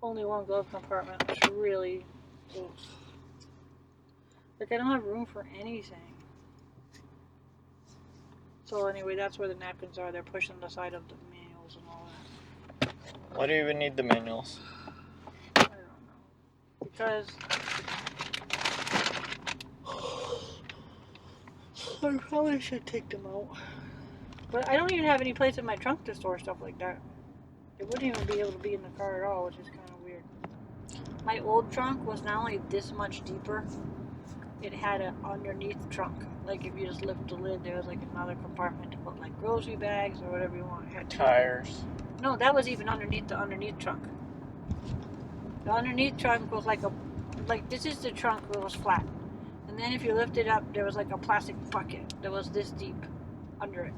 only one glove compartment. It's really... Ugh. Like, I don't have room for anything. So anyway, that's where the napkins are. They're pushed on the side of the manuals and all that. Why do you even need the manuals? I don't know. Because I probably should take them out. But I don't even have any place in my trunk to store stuff like that. It wouldn't even be able to be in the car at all, which is kind of weird. My old trunk was not only this much deeper, it had an underneath trunk. Like if you just lift the lid, there was like another compartment to put like grocery bags or whatever you want. It had Tires. No, that was even underneath the underneath trunk. The underneath trunk was like this is the trunk where it was flat. And then if you lift it up, there was like a plastic bucket that was this deep under it.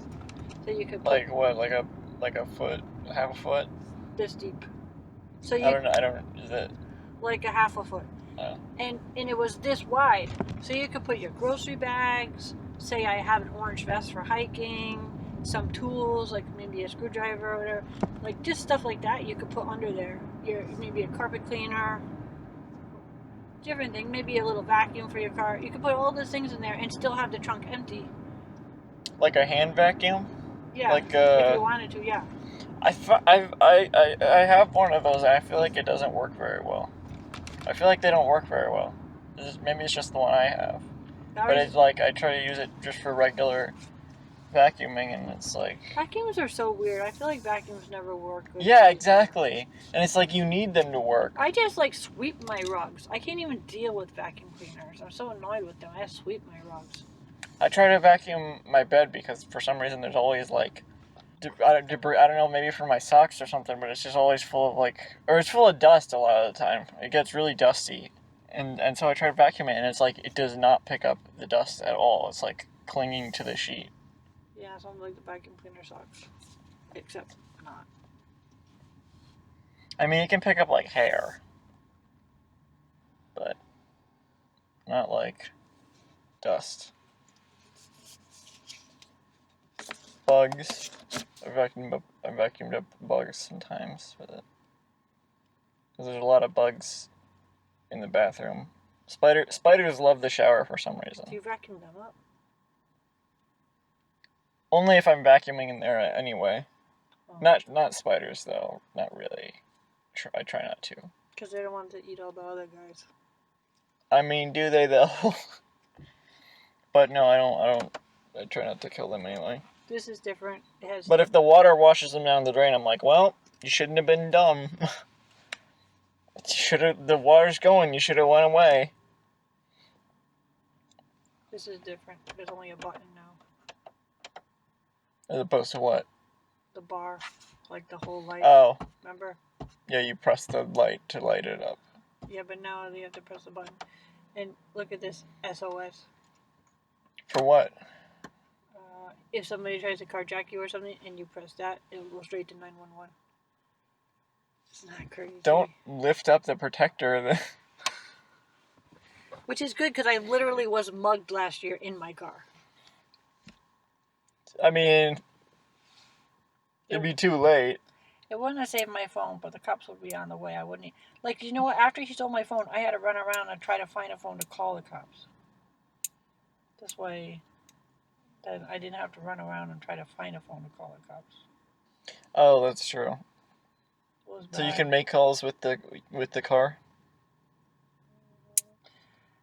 So you could put Like what? Like a foot, half a foot? This deep. So you I don't. Is it? Like a half a foot. Oh. And it was this wide. So you could put your grocery bags, say I have an orange vest for hiking, some tools, like maybe a screwdriver or whatever. Like just stuff like that you could put under there. Maybe a carpet cleaner, different thing, maybe a little vacuum for your car. You could put all those things in there and still have the trunk empty. Like a hand vacuum? Yeah. Like if you wanted to, yeah. I have one of those and I feel like it doesn't work very well. I feel like they don't work very well. Maybe it's just the one I have. But it's like I try to use it just for regular vacuuming and it's like... Vacuums are so weird. I feel like vacuums never work good. Yeah, exactly. And it's like you need them to work. I just like sweep my rugs. I can't even deal with vacuum cleaners. I'm so annoyed with them. I just sweep my rugs. I try to vacuum my bed because for some reason there's always like debris. I don't know, maybe for my socks or something, but it's just always full of like, or it's full of dust a lot of the time. It gets really dusty. And so I try to vacuum it and it's like it does not pick up the dust at all. It's like clinging to the sheet. Yeah, something like the vacuum cleaner sucks. Except not. I mean, it can pick up like hair. But not like dust. Bugs. I vacuumed up bugs sometimes with it. Because there's a lot of bugs in the bathroom. Spiders love the shower for some reason. Do you vacuum them up? Only if I'm vacuuming in there anyway. Oh. Not spiders though. Not really. I try not to. Because they don't want to eat all the other guys. I mean, do they though? But no, I don't. I try not to kill them anyway. This is different. But if the water washes them down the drain, I'm like, well, you shouldn't have been dumb. The water's going. You should have went away. This is different. There's only a button now. As opposed to what? The bar, like the whole light. Oh. Remember? Yeah, you press the light to light it up. Yeah, but now you have to press the button. And look at this SOS. For what? If somebody tries to carjack you or something and you press that, it'll go straight to 911. It's not crazy. Don't lift up the protector. Which is good because I literally was mugged last year in my car. I mean, it'd be too late. It wouldn't have saved my phone, but the cops would be on the way. I wouldn't. Like, you know what? After he stole my phone, I had to run around and try to find a phone to call the cops. This way, then I didn't have to run around and try to find a phone to call the cops. Oh, that's true. So you can make calls with the car?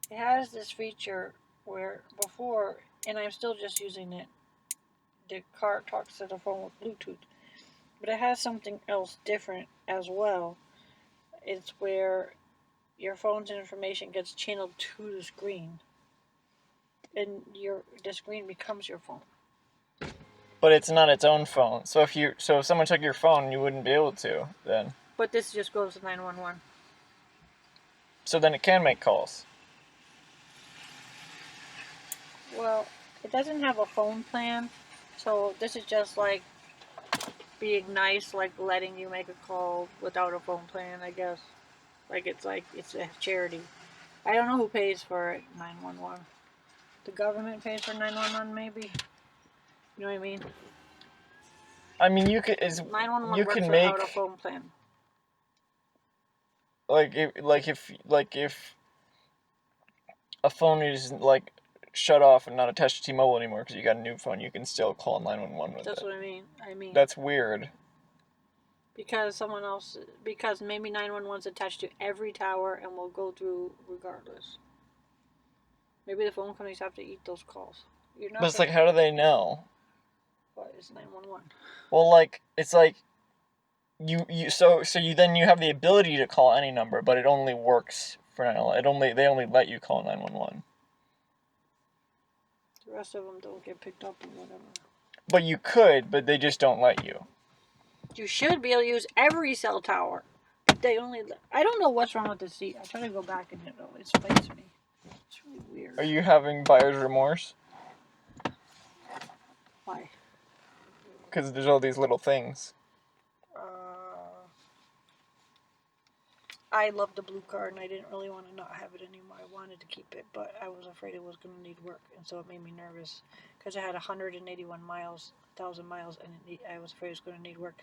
It has this feature where before, and I'm still just using it, the car talks to the phone with Bluetooth. But it has something else different as well. It's where your phone's information gets channeled to the screen. And the screen becomes your phone. But it's not its own phone. So if someone took your phone, you wouldn't be able to then. But this just goes to 911. So then it can make calls. Well, it doesn't have a phone plan. So this is just like being nice, like letting you make a call without a phone plan, I guess. It's a charity. I don't know who pays for it, 911. The government pays for 911, maybe? You know what I mean? I mean, you can 911 works without a phone plan. if a phone is like shut off and not attached to T-Mobile anymore because you got a new phone, you can still call 911 with That's it. what I mean. That's weird. Because maybe 911's attached to every tower and will go through regardless. Maybe the phone companies have to eat those calls. But it's like, how do they know? What is 911? Well, like, it's like you then you have the ability to call any number, but it only works for 911. They only let you call 911. The rest of them don't get picked up or whatever. But you could, but they just don't let you. You should be able to use every cell tower. They only. I don't know what's wrong with the seat. I try to go back in it though. It sprays me. It's really weird. Are you having buyer's remorse? Why? Because there's all these little things. I love the blue car and I didn't really want to not have it anymore. I wanted to keep it, but I was afraid it was going to need work, and so it made me nervous because I had 1,000 miles, and I was afraid it was going to need work.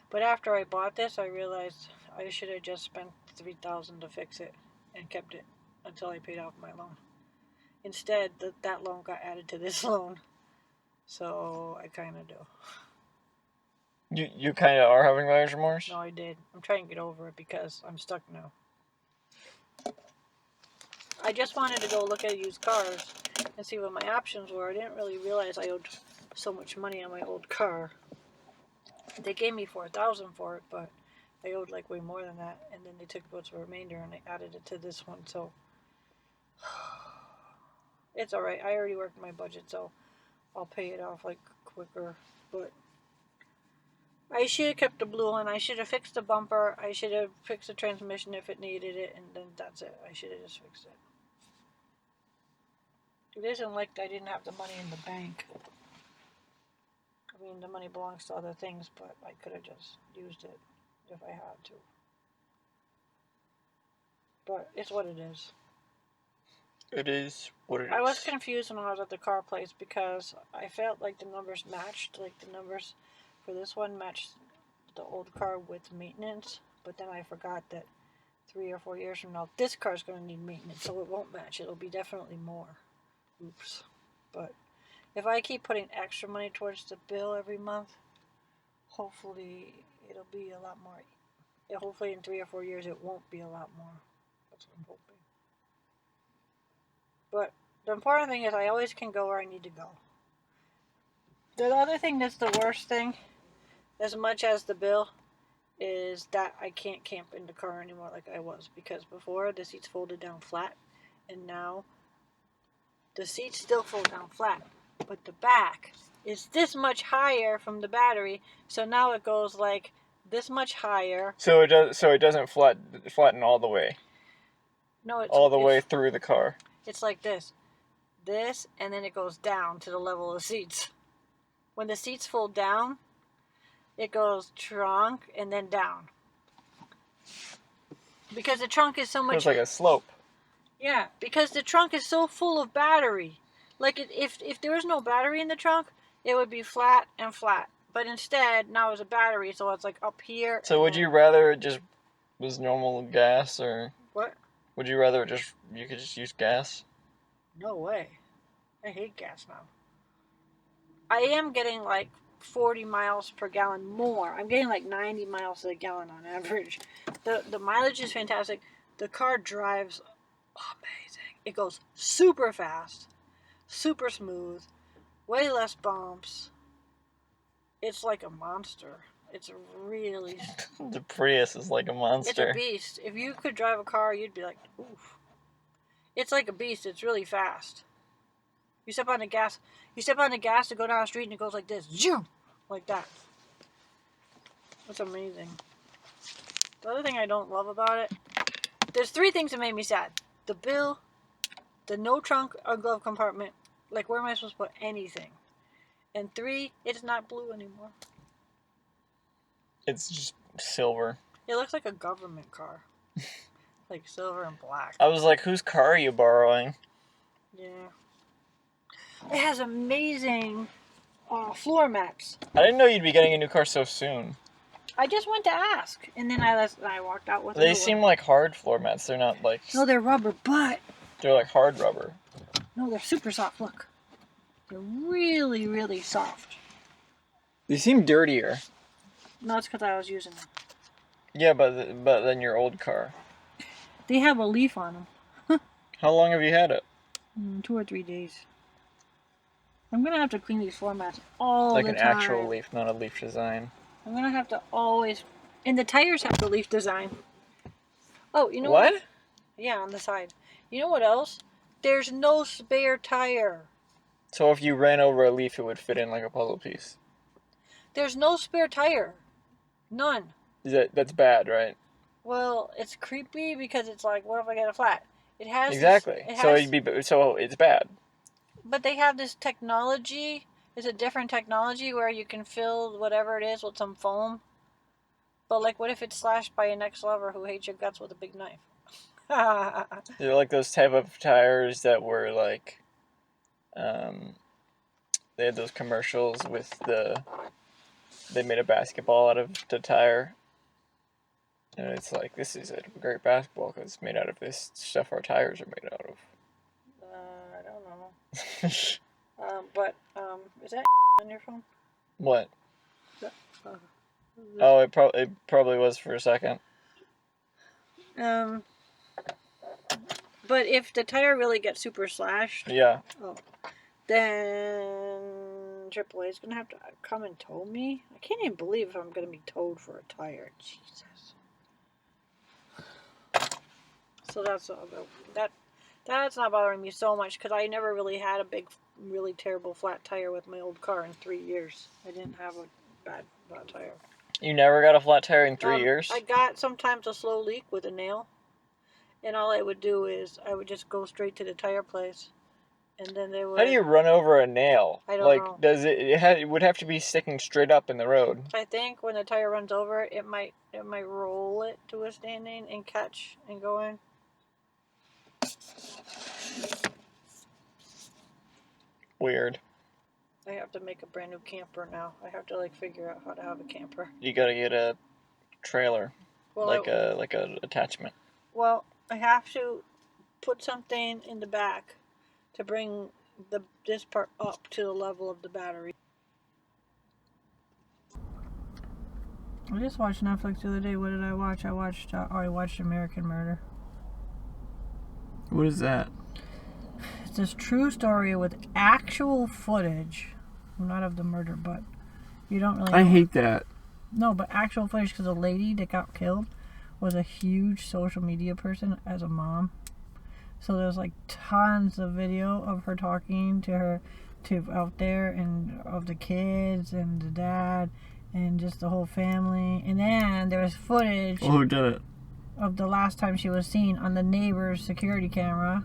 But after I bought this, I realized I should have just spent $3,000 to fix it and kept it until I paid off my loan. Instead, that loan got added to this loan, so I kind of do. You kind of are having buyer's remorse? No, I did. I'm trying to get over it because I'm stuck now. I just wanted to go look at used cars and see what my options were. I didn't really realize I owed so much money on my old car. They gave me $4,000 for it, but I owed like way more than that. And then they took what's the remainder and they added it to this one. So it's all right. I already worked my budget, so I'll pay it off like quicker. But I should have kept the blue one. I should have fixed the bumper. I should have fixed the transmission if it needed it, and then that's it. I should have just fixed it. It isn't like I didn't have the money in the bank. I mean, the money belongs to other things, but I could have just used it if I had to. But it's what it is. It is what it is. I was confused when I was at the car place because I felt like the numbers matched. Like the numbers for this one matched the old car with maintenance. But then I forgot that 3 or 4 years from now, this car's going to need maintenance. So it won't match. It'll be definitely more. Oops. But if I keep putting extra money towards the bill every month, hopefully it'll be a lot more. Hopefully in 3 or 4 years it won't be a lot more. That's what I'm hoping. But the important thing is I always can go where I need to go. The other thing that's the worst thing, as much as the bill, is that I can't camp in the car anymore like I was. Because before the seats folded down flat, and now the seats still fold down flat, but the back is this much higher from the battery, so now it goes like this much higher. So it doesn't flatten all the way. No, it's all the way through the car. It's like this, and then it goes down to the level of the seats. When the seats fold down, it goes trunk and then down. Because the trunk is so much. It's like a slope. Yeah, because the trunk is so full of battery. Like if there was no battery in the trunk, it would be flat and flat. But instead, now it's a battery, so it's like up here. So would you rather it just was normal gas, or what? Would you rather you could just use gas? No way. I hate gas now. I am getting like 40 miles per gallon more. I'm getting like 90 miles a gallon on average. The mileage is fantastic. The car drives amazing. It goes super fast, super smooth, way less bumps. It's like a monster. It's really... The Prius is like a monster. It's a beast. If you could drive a car, you'd be like, oof. It's like a beast. It's really fast. You step on the gas to go down the street and it goes like this. Zoom! Like that. It's amazing. The other thing I don't love about it, there's 3 things that made me sad. The bill, the no trunk or glove compartment, like where am I supposed to put anything? And 3, it's not blue anymore. It's just silver. It looks like a government car. Like silver and black. I was like, whose car are you borrowing? Yeah. It has amazing floor mats. I didn't know you'd be getting a new car so soon. I just went to ask, and then I walked out with. They seem like hard floor mats. They're not like. No, they're rubber, but they're like hard rubber. No, they're super soft. Look, they're really, really soft. They seem dirtier. No, it's because I was using them. Yeah, but then your old car. They have a leaf on them. How long have you had it? 2 or 3 days. I'm gonna have to clean these floor mats all like the an time. actual leaf, not a leaf design. I'm gonna have to always, and the tires have the leaf design. Oh, you know what? Yeah, on the side. You know what else? There's no spare tire. So if you ran over a leaf, it would fit in like a puzzle piece. There's no spare tire. None. That's bad, right? Well, it's creepy because it's like, what if I get a flat? It has exactly. So it's bad. But they have this technology. It's a different technology where you can fill whatever it is with some foam. But like, what if it's slashed by an ex-lover who hates your guts with a big knife? They're like those type of tires that were like, they had those commercials with they made a basketball out of the tire. And it's like, this is a great basketball because it's made out of this stuff our tires are made out of. I don't know. But is that on your phone? What? Oh, it probably was for a second. But if the tire really gets super slashed, yeah. Then AAA is gonna have to come and tow me. I can't even believe if I'm gonna be towed for a tire. Jesus. So that's not bothering me so much because I never really had a big, really terrible flat tire with my old car in 3 years. I didn't have a bad flat tire. You never got a flat tire in 3 years? I got sometimes a slow leak with a nail, and all I would do is I would just go straight to the tire place, and then they would. How do you run over a nail? I don't know. Does it would have to be sticking straight up in the road? I think when the tire runs over, it might roll it to a standing and catch and go in. Weird. I have to make a brand new camper now. I have to figure out how to have a camper. You gotta get a trailer, like a attachment. Well, I have to put something in the back to bring this part up to the level of the battery. I just watched Netflix the other day. What did I watch? I watched American Murder. What is that? It's this true story with actual footage. Not of the murder, but you don't really know. I hate that. No, but actual footage because the lady that got killed was a huge social media person as a mom. So there's tons of video of her talking to out there and of the kids and the dad and just the whole family. And then there was footage. Well, who did it? Of the last time she was seen on the neighbor's security camera.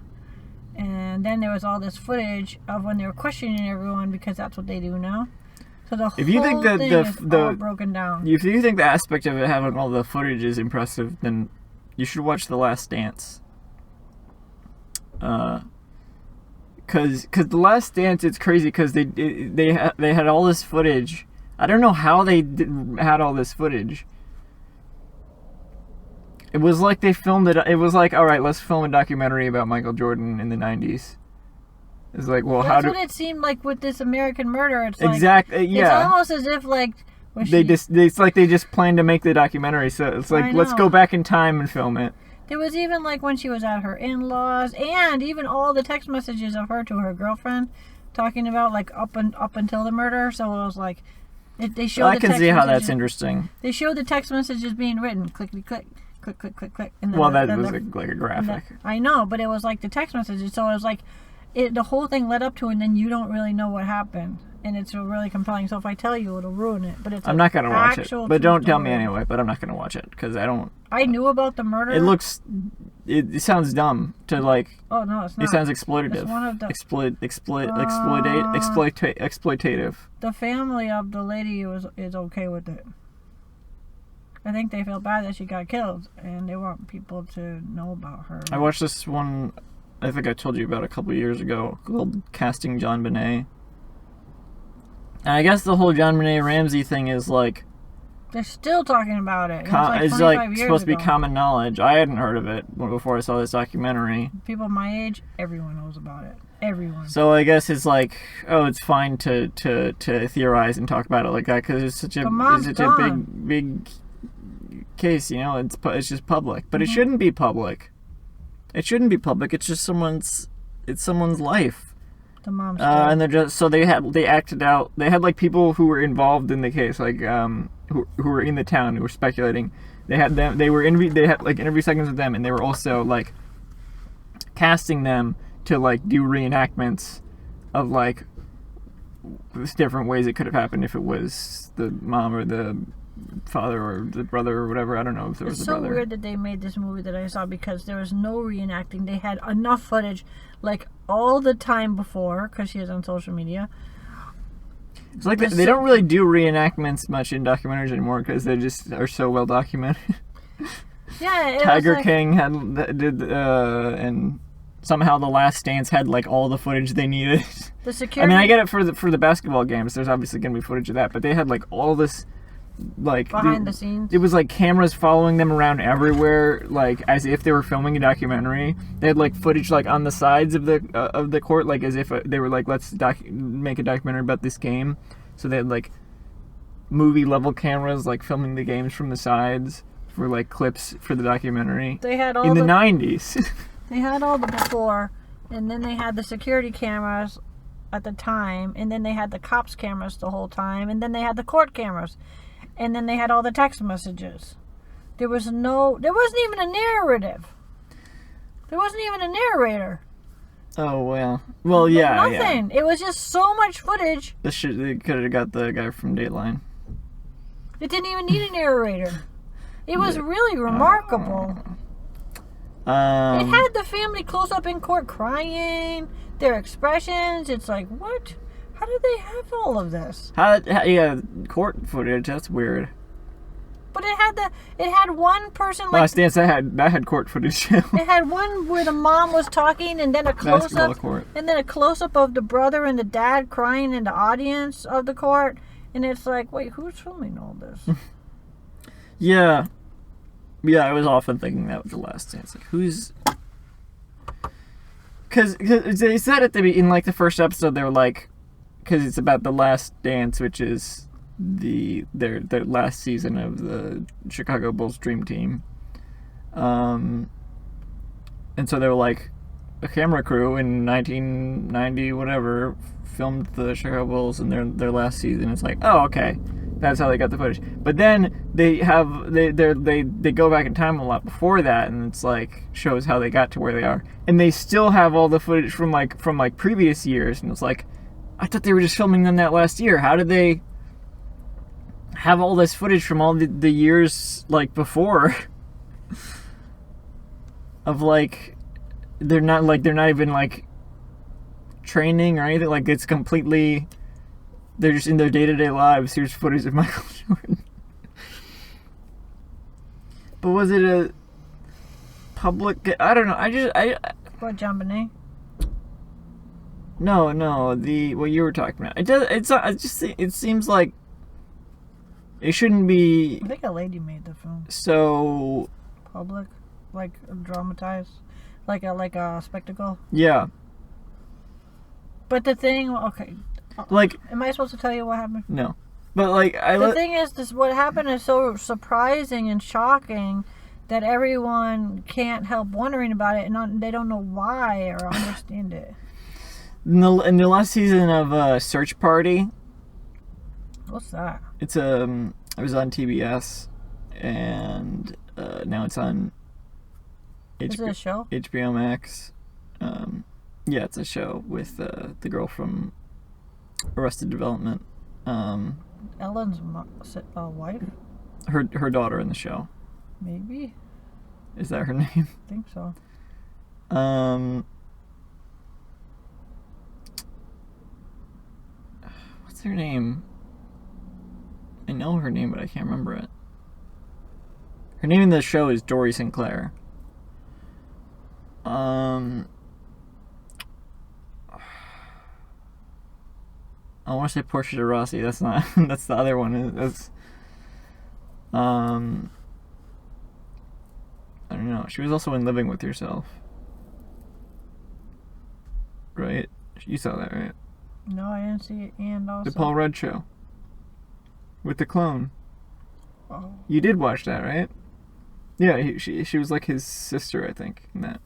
And then there was all this footage of when they were questioning everyone because that's what they do now. So the whole thing is all broken down. If you think the aspect of it having all the footage is impressive, then you should watch The Last Dance. Cause The Last Dance, it's crazy because they had all this footage. I don't know how they had all this footage. It was like they filmed it. It was like, all right, let's film a documentary about Michael Jordan in the 90s. It's like, well, that's what it seemed like with this American Murder. It's exactly, yeah. It's almost as if it's like they just planned to make the documentary. So it's like, let's go back in time and film it. There was even when she was at her in-laws, and even all the text messages of her to her girlfriend, talking about up until the murder. So it was like, they showed. I can see how that's interesting. They showed the text messages being written, clickety click. Click, click, click, click. And well, that was like a graphic. I know, but it was like the text messages. So it was like the whole thing led up to it, and then you don't really know what happened. And it's really compelling. So if I tell you, it'll ruin it. But I'm not going to watch it. But don't tell me anyway. But I'm not going to watch it because I don't... I knew about the murder. It sounds dumb to Oh, no, it's not. It sounds exploitative. It's one of the... Exploitative. The family of the lady is okay with it. I think they feel bad that she got killed, and they want people to know about her. I watched this one, I think I told you about a couple of years ago, called Casting John Bonet. And I guess the whole John Bonet Ramsey thing is They're still talking about it. It's 25 years supposed to be ago. common knowledge. I hadn't heard of it before I saw this documentary. People my age, everyone knows about it. Everyone. So I guess it's like, oh, it's fine to theorize and talk about it like that because it's such a big case. You know, it's just public, but it shouldn't be public. It shouldn't be public. It's just someone's life. The mom's and they're just they acted out. They had like people who were involved in the case, like who were in the town who were speculating. They had them. They had like interview segments with them, and they were also like casting them to like do reenactments of like different ways it could have happened if it was the mom or the father or the brother or whatever. I don't know if there was a brother. It's so weird that they made this movie that I saw because there was no reenacting. They had enough footage, like all the time before, because she is on social media. It's like they don't really do reenactments much in documentaries anymore because they just are so well documented. Yeah, Tiger King and somehow The Last Dance had like all the footage they needed. The security. I mean, I get it for the basketball games. There's obviously going to be footage of that, but they had like all this, like behind the scenes. It was like cameras following them around everywhere, like as if they were filming a documentary. They had like footage like on the sides of the court, like as if they were like, let's make a documentary about this game. So they had like movie level cameras like filming the games from the sides for like clips for the documentary. They had all in the 90s. They had all the before, and then they had the security cameras at the time, and then they had the cops cameras the whole time, and then they had the court cameras, and then they had all the text messages. There wasn't even a narrative. There wasn't even a narrator. Oh, well, yeah. Nothing. Yeah. It was just so much footage. They could have got the guy from Dateline. It didn't even need a narrator. It was really remarkable. It had the family close up in court crying, their expressions. It's like, what? How did they have all of this? Yeah, court footage. That's weird. But it had one person like Last Dance. That had court footage too. It had one where the mom was talking, and then a close up, and then a close up of the brother and the dad crying in the audience of the court, and it's like, wait, who's filming all this? Yeah, I was often thinking that was The Last Dance. Like, who's? Because they said in like the first episode, they were like, because it's about the Last Dance, which is their last season of the Chicago Bulls dream team, and so they were like, a camera crew in 1990 whatever filmed the Chicago Bulls in their last season. It's like, oh, okay, that's how they got the footage. But then they go back in time a lot before that, and it's like shows how they got to where they are, and they still have all the footage from previous years, and it's like, I thought they were just filming them that last year. How did they have all this footage from all the years like before of like they're not even like training or anything, like it's completely, they're just in their day-to-day lives. Here's footage of Michael Jordan. But was it a public? I don't know. What, John Bonet? No, what you were talking about. It seems like it shouldn't be. I think a lady made the film. So public, like dramatized, like a spectacle. Yeah. But the thing, okay. Like, am I supposed to tell you what happened? No, but like the thing is, what happened is so surprising and shocking that everyone can't help wondering about it, and they don't know why or understand it. In the last season of Search Party. What's that? It was on TBS, and now it's on. Is it a show? HBO Max. Yeah, it's a show with the girl from Arrested Development. Ellen's wife? Her daughter in the show. Maybe. Is that her name? I think so. What's her name? I know her name, but I can't remember it. Her name in the show is Dory Sinclair. I want to say Portia de Rossi. That's not. That's the other one. I don't know. She was also in Living with Yourself. Right? You saw that, right? No, I didn't see it. And also The Paul Rudd show. With the clone. Oh. You did watch that, right? Yeah, she was like his sister, I think, in that.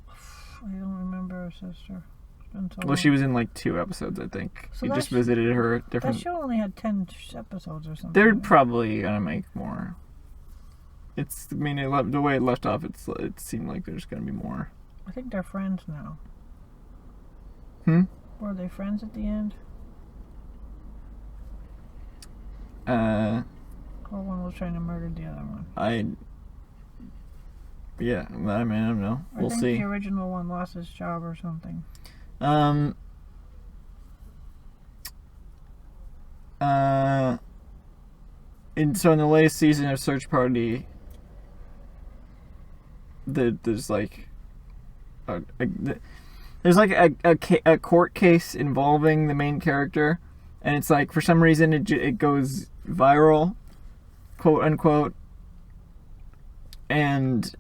I don't remember her sister. It's been so Well, long. she was in like 2 episodes, I think. So He that just sh- visited her at different... That show only had 10 episodes or something. They're right? probably gonna make more. It's, I mean, the way it left off, it seemed like there's gonna be more. I think they're friends now. Were they friends at the end? Or one was trying to murder the other one? Yeah, I mean, I don't know. We'll I think see. the original one lost his job or something. So in the latest season of Search Party, there's like a court case involving the main character, and it's like for some reason it goes viral, quote unquote, and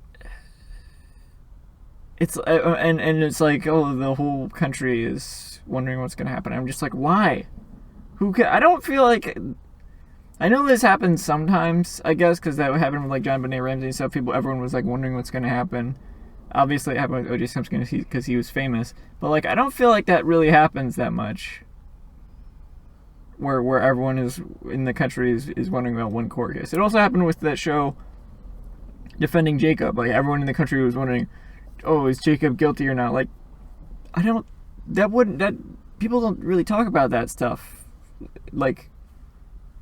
it's it's like, oh, the whole country is wondering what's gonna happen. I'm just like, why? I don't feel like. I know this happens sometimes, I guess, because that happened with like John Benet Ramsey and stuff. Everyone was like wondering what's gonna happen. Obviously, it happened with O.J. Simpson because he was famous. But like, I don't feel like that really happens that much. Where everyone is in the country is wondering about one court case. It also happened with that show, Defending Jacob. Like, everyone in the country was wondering, oh, is Jacob guilty or not? Like, people don't really talk about that stuff. Like,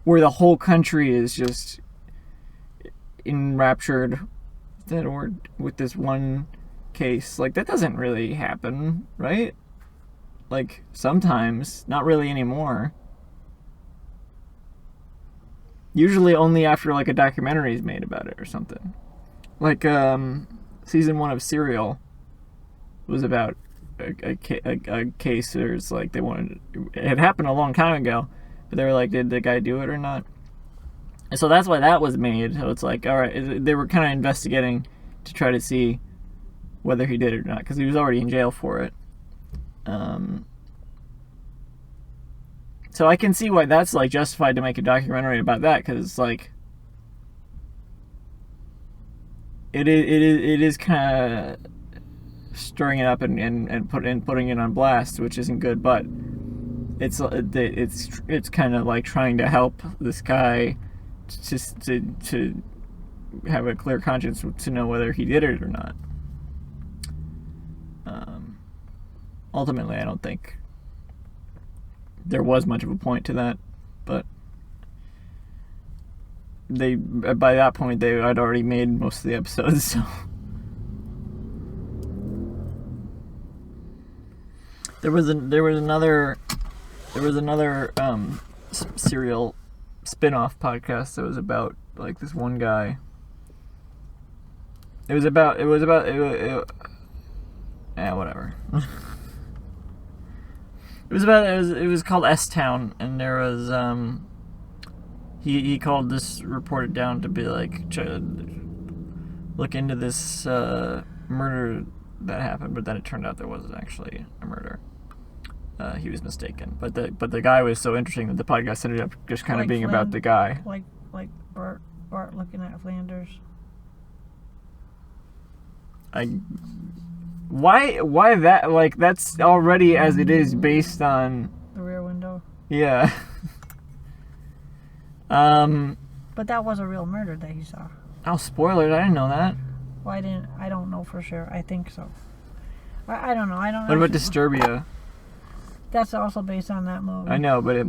where the whole country is just enraptured, is that a word, with this one case. Like, that doesn't really happen, right? Like, sometimes, not really anymore. Usually only after like a documentary is made about it or something. Like season 1 of Serial was about a case. There's like it had happened a long time ago, but they were like, did the guy do it or not? And so that's why that was made. So it's like, all right, they were kind of investigating to try to see whether he did it or not, because he was already in jail for it. So I can see why that's like justified to make a documentary about that, because like it is kind of stirring it up and putting it on blast, which isn't good. But it's kind of like trying to help this guy just to have a clear conscience to know whether he did it or not. Ultimately, I don't think there was much of a point to that, but by that point I'd already made most of the episodes, so there was another serial spin-off podcast that was about like this one guy. Whatever. It was called S-Town, and there was he called this reporter down to be like, look into this murder that happened, but then it turned out there wasn't actually a murder. He was mistaken, but the guy was so interesting that the podcast ended up just kind of being about the guy. Like Bart looking at Flanders. Why that, like, that's already as it is based on the Rear Window. Yeah. But that was a real murder that he saw. Oh, spoilers! I didn't know that. Well, I don't know for sure. I think so. I don't know. I don't know. What about Disturbia? That's also based on that movie. I know, but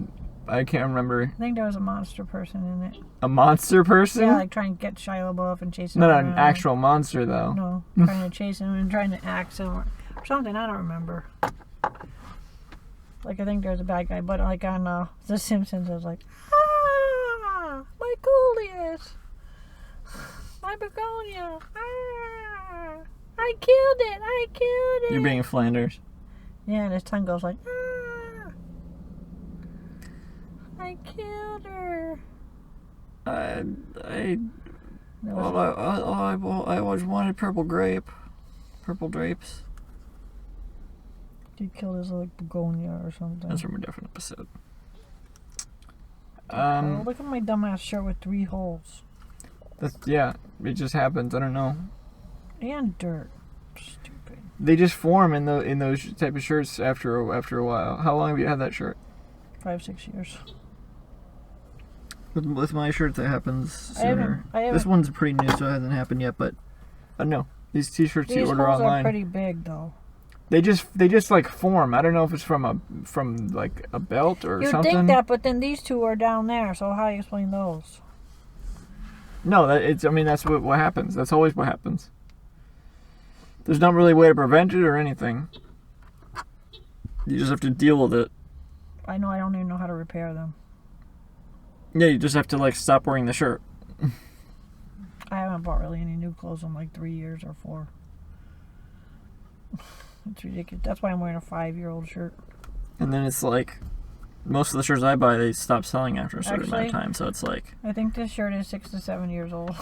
I can't remember. I think there was a monster person in it. A monster person? Yeah, like trying to get Shia LaBeouf and chase him Not around. an actual monster, though. No, trying to chase him and trying to axe him or something. I don't remember. Like, I think there's a bad guy, but like on The Simpsons, it was like, my coolius, my begonia, I killed it. You're being Flanders. Yeah, and his tongue goes like, I killed her. I No, I always wanted purple grapes. he killed his like begonia or something. That's from a different episode. Oh, look at my dumbass shirt with 3 holes. Yeah, it just happens. I don't know. And dirt. Stupid. They just form in those type of shirts after a while. How long have you had that shirt? 5-6 years. With my shirt, that happens sooner. I haven't. This one's pretty new, so it hasn't happened yet. But no, these T-shirts you order holes online. Are pretty big though. They just like form. I don't know if it's from like a belt or You'd something. think that, but then these 2 are down there. So how do you explain those? No, that's what happens. That's always what happens. There's not really a way to prevent it or anything. You just have to deal with it. I know. I don't even know how to repair them. Yeah, you just have to like stop wearing the shirt. I haven't bought really any new clothes in like 3 years or 4. It's ridiculous. That's why I'm wearing a 5-year-old shirt. And then it's like, most of the shirts I buy, they stop selling after a certain amount of time. So it's like, I think this shirt is 6 to 7 years old.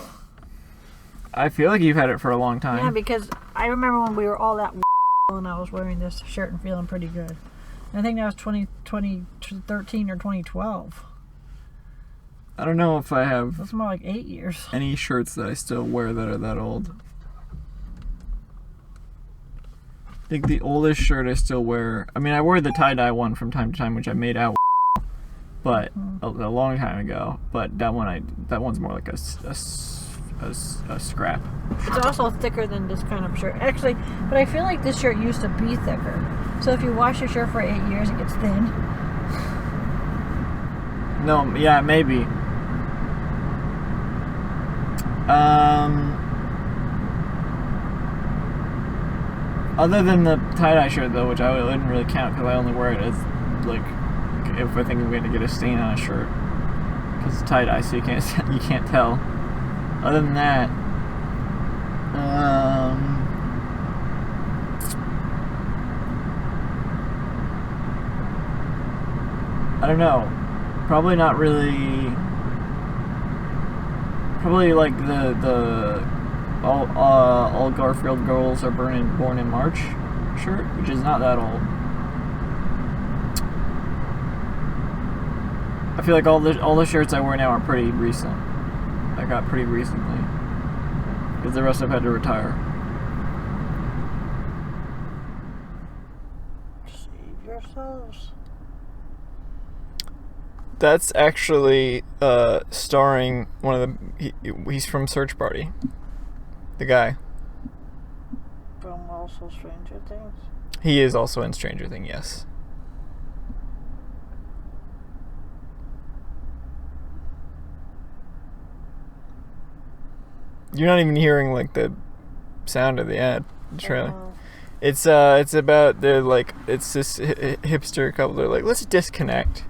I feel like you've had it for a long time. Yeah, because I remember when we were all that and I was wearing this shirt and feeling pretty good. And I think that was 2013 or 2012. I don't know if I have That's more like 8 years. any shirts that I still wear that are that old. I think the oldest shirt I still wear, I wear the tie-dye one from time to time, which I made out, but a long time ago. But that one's more like a scrap. It's also thicker than this kind of shirt. Actually, but I feel like this shirt used to be thicker. So if you wash your shirt for 8 years, it gets thin. No, yeah, maybe. Other than the tie-dye shirt, though, which I wouldn't really count because I only wear it as, like, if I think I'm going to get a stain on a shirt. Because it's tie-dye, so you can't tell. Other than that, I don't know. Probably not really. Probably like the all Garfield girls are born in March shirt, which is not that old. I feel like all the shirts I wear now are pretty recent. I got pretty recently because the rest I've had to retire. Save yourselves. That's actually starring one of he's from Search Party. The guy. From also Stranger Things. He is also in Stranger Things, yes. You're not even hearing like the sound of the ad trailer. It's about it's this hipster couple. They're like, let's disconnect.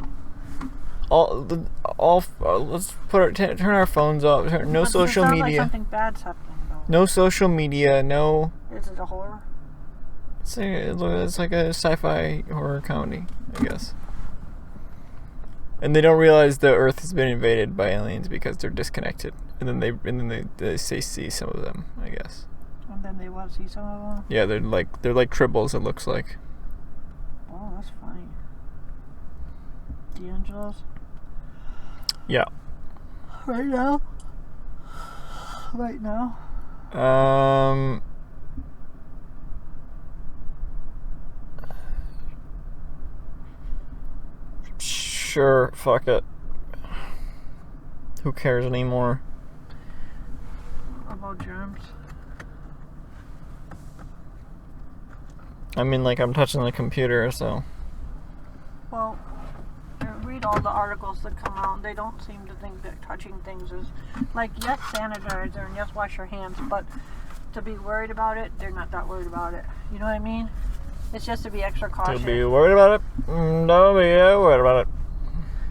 Let's turn our phones off. No social media. Like something bad's happening though. No social media. No. Is it a horror? It's like a sci-fi horror comedy, I guess. And they don't realize the Earth has been invaded by aliens because they're disconnected. And then they see some of them, I guess. And then they want to see some of them? Yeah, they're like tribbles, it looks like. Oh, that's funny. D'Angelo's? Yeah. Right now? Right now? Sure, fuck it. Who cares anymore? About germs? I'm touching the computer, so. Well, I read all the articles that come out, and they don't seem to think that touching things is like, yes, sanitizer and yes, wash your hands, but to be worried about it, they're not that worried about it. You know what I mean? It's just to be extra cautious. To be worried about it? Don't be worried about it.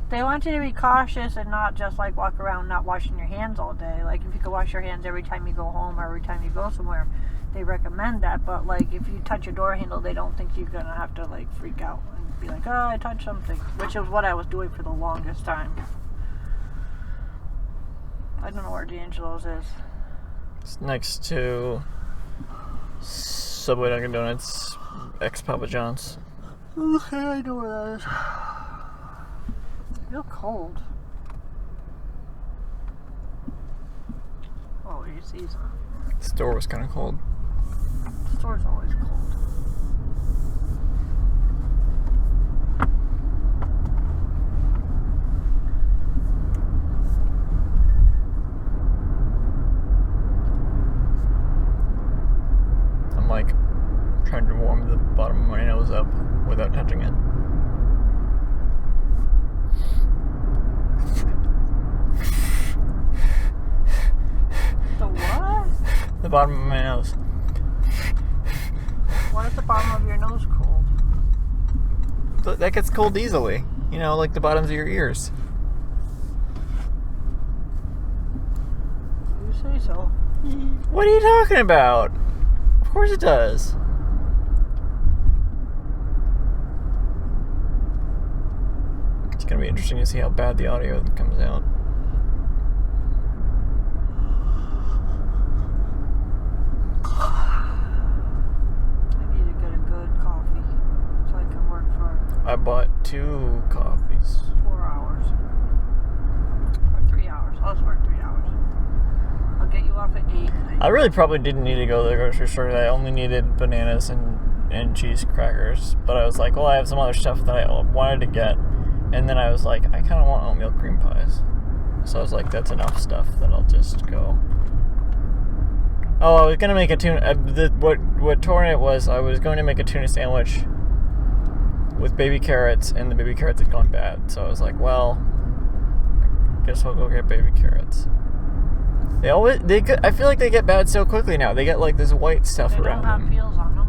They want you to be cautious and not just like walk around not washing your hands all day. Like if you could wash your hands every time you go home or every time you go somewhere, they recommend that. But like if you touch a door handle, they don't think you're gonna have to like freak out and be like, oh, I touched something, which is what I was doing for the longest time. I don't know where D'Angelo's is. It's next to Subway, Dunkin' Donuts, ex-Papa John's. Okay, I know where that is. I feel cold. Oh, AC's on. The store was kind of cold. The store's always cold. I'm like trying to warm the bottom of my nose up without touching it. The what? The bottom of my nose. Why is the bottom of your nose cold? That gets cold easily. You know, like the bottoms of your ears. You say so. What are you talking about? Of course it does. It's gonna be interesting to see how bad the audio comes out. I need to get a good coffee so I can work for I bought 2 coffees. 4 hours. Or 3 hours. I'll just work 3 hours. I'll get you off at 8. I really probably didn't need to go to the grocery store. I only needed bananas and cheese crackers. But I was like, well, I have some other stuff that I wanted to get. And then I was like, I kind of want oatmeal cream pies. So I was like, that's enough stuff that I'll just go. Oh, I was going to make a tuna... what torn it was, I was going to make a tuna sandwich with baby carrots, and the baby carrots had gone bad. So I was like, well, guess I'll go get baby carrots. I feel like they get bad so quickly now. They get like this white stuff They around don't have them. peels on them.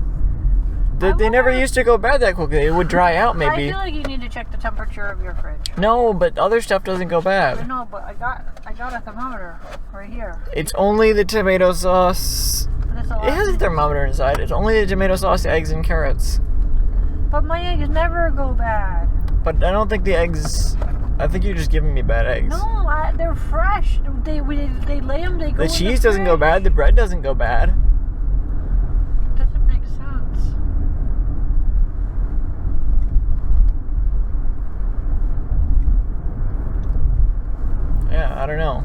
They never used to go bad that quickly. It would dry out maybe. I feel like you need to check the temperature of your fridge. No, but other stuff doesn't go I bad. know, but I got a thermometer right here. It's only the tomato sauce. That's It has a thermometer inside. It's only the tomato sauce, eggs, and carrots. But my eggs never go bad. But I don't think the eggs... I think you're just giving me bad eggs. No, they're fresh. They lay them, they go The in cheese doesn't go fridge. bad. The bread doesn't go bad. Doesn't make sense. Yeah, I don't know.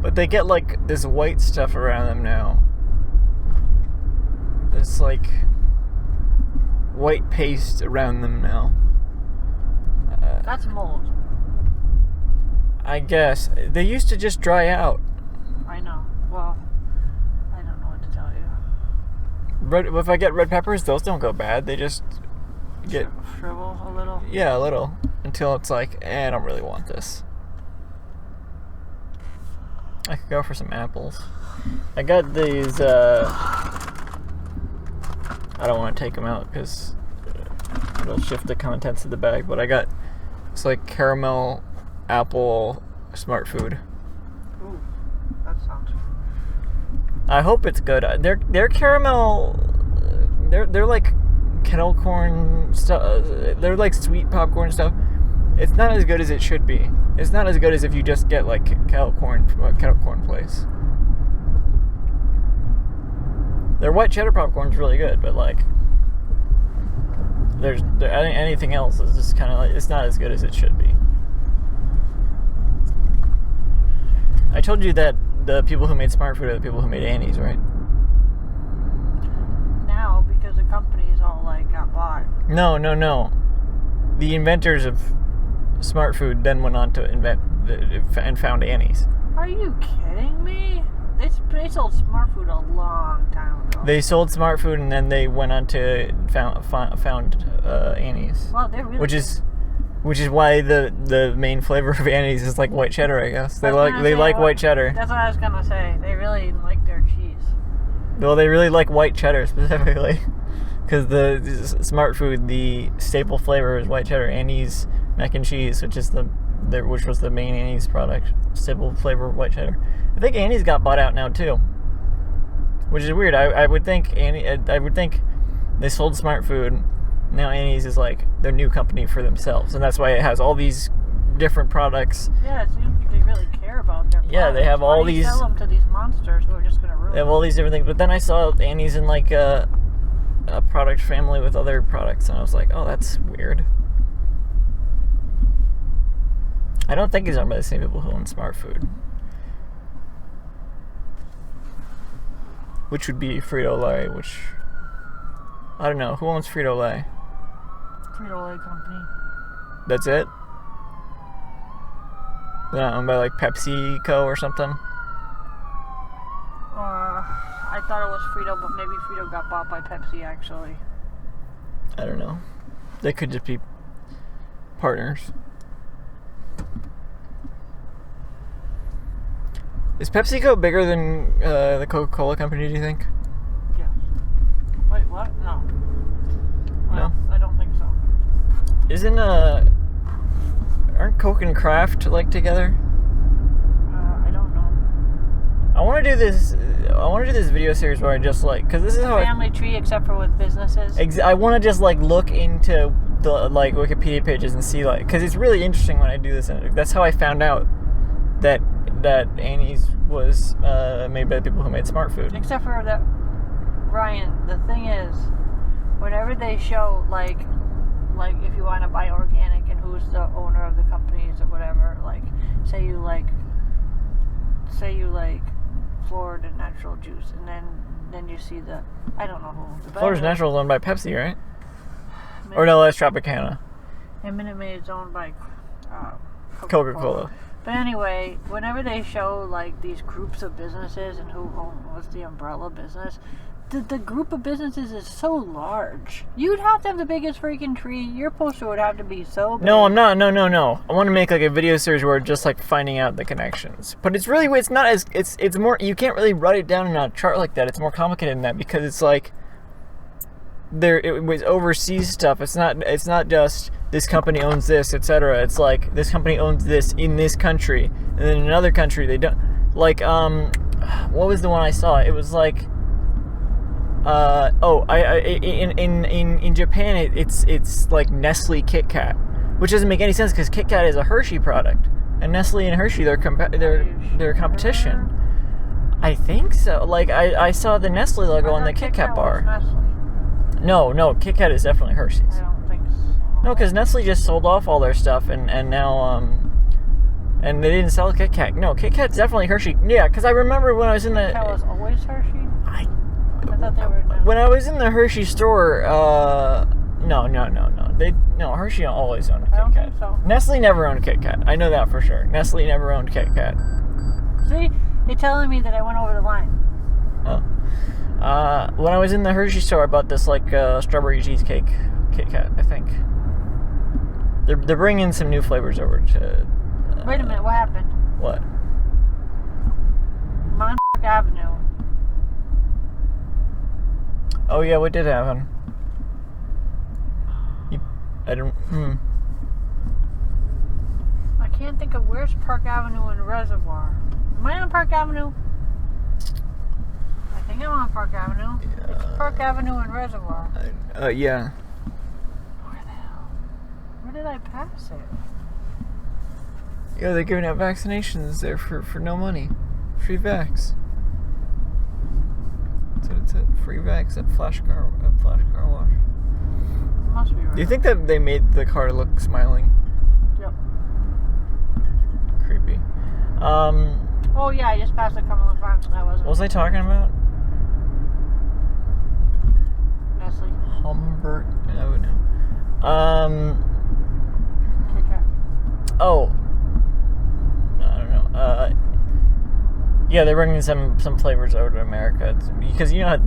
But they get like this white stuff around them now. This like white paste around them now. That's mold. I guess. They used to just dry out. I know. Well, I don't know what to tell you. If I get red peppers, those don't go bad. They just get... Shrivel a little. Yeah, a little. Until it's like, I don't really want this. I could go for some apples. I got these, I don't want to take them out because it'll shift the contents of the bag, but I got, it's like caramel apple Smartfood. Ooh, that sounds... I hope it's good. They're caramel, they're like kettle corn stuff, they're like sweet popcorn stuff. It's not as good as it should be. It's not as good as if you just get like kettle corn from a kettle corn place. Their white cheddar popcorn's really good, but like anything else is just kind of like, it's not as good as it should be. I told you that the people who made Smartfood are the people who made Annie's, right? Now, because the companies all like got bought. No. The inventors of Smartfood then went on to invent and found Annie's. Are you kidding me? They sold Smartfood a long time ago. They sold Smartfood and then they went on to found Annie's. Well, they're really Which is why the main flavor of Annie's is like white cheddar, I guess. They like white cheddar. That's what I was gonna say. They really like their cheese. Well, they really like white cheddar specifically, because the Smartfood, the staple flavor is white cheddar. Annie's mac and cheese, which was the main Annie's product, staple flavor of white cheddar. I think Annie's got bought out now too, which is weird. I would think they sold Smartfood, Now Annie's is like their new company for themselves, and that's why it has all these different products. Yeah, it seems like they really care about their products. Yeah, they have all Why do you these. sell them to these monsters who are just gonna ruin They have all these different things, but then I saw Annie's in like a product family with other products, and I was like, oh, that's weird. I don't think he's owned by the same people who own Smartfood. Which would be Frito-Lay, which... I don't know. Who owns Frito-Lay? Frito-Lay company. That's it? They're not owned by like PepsiCo or something? I thought it was Frito, but maybe Frito got bought by Pepsi, actually. I don't know. They could just be partners. Is PepsiCo bigger than the Coca-Cola company, do you think? Yeah. Wait, what? No. No? I don't think so. Isn't, aren't Coke and Kraft, like, together? I don't know. I want to do this video series where I just, like, because this is how Family tree, except for with businesses. I want to just, like, look into the, like, Wikipedia pages and see, like, because it's really interesting when I do this, and that's how I found out that Annie's was made by the people who made Smartfood. Except for that, Ryan, the thing is, whenever they show, like if you want to buy organic and who's the owner of the companies or whatever, like, say you like Florida Natural Juice, and then you see the, I don't know who. Florida's Natural is owned by Pepsi, right? Or no, that's Tropicana. And Minute Maid is owned by Coca-Cola. But anyway, whenever they show like these groups of businesses and who owns the umbrella business, the group of businesses is so large. You'd have to have the biggest freaking tree. Your poster would have to be so big. No, I'm not. No. I want to make like a video series where we're just like finding out the connections. But it's not as it's more. You can't really write it down in a chart like that. It's more complicated than that because it's like it was overseas stuff. It's not just this company owns this, etc. It's like this company owns this in this country, and then in another country they don't. Like what was the one I saw? It was like in Japan it's like Nestle Kit Kat, which doesn't make any sense because Kit Kat is a Hershey product, and Nestle and Hershey they're competition. I think so. Like I saw the Nestle logo on the Kit Kat bar. No, Kit Kat is definitely Hershey's. I don't think so. No, because Nestle just sold off all their stuff, and now and they didn't sell Kit Kat. No, Kit Kat's definitely Hershey. Yeah, because I remember when I was in the. Kit Kat was always Hershey. I thought they were. When I was in the Hershey store, no. Hershey always owned Kit Kat. I don't think so. Nestle never owned Kit Kat. I know that for sure. Nestle never owned Kit Kat. See, you're telling me that I went over the line. Oh. When I was in the Hershey store, I bought this like strawberry cheesecake Kit Kat. I think they're bringing some new flavors over to. Wait a minute, what happened? What? Montauk Avenue. Oh yeah, what did happen? I don't. I can't think of where's Park Avenue and Reservoir. Am I on Park Avenue? I think I'm on Park Avenue. It's Park Avenue and Reservoir. Yeah. Where the hell? Where did I pass it? Yeah, they're giving out vaccinations there for no money. Free vax. That's what it said. Free vax at Flash Car Wash. Must be right. Do you think that they made the car look smiling? Yep. Creepy. Oh yeah, I just passed the Cumberland Farms and I wasn't. What was I talking about? Nestle. Humbert Avenue. Kit Kat. Oh. I don't know. Yeah, they're bringing some flavors over to America. Because you know how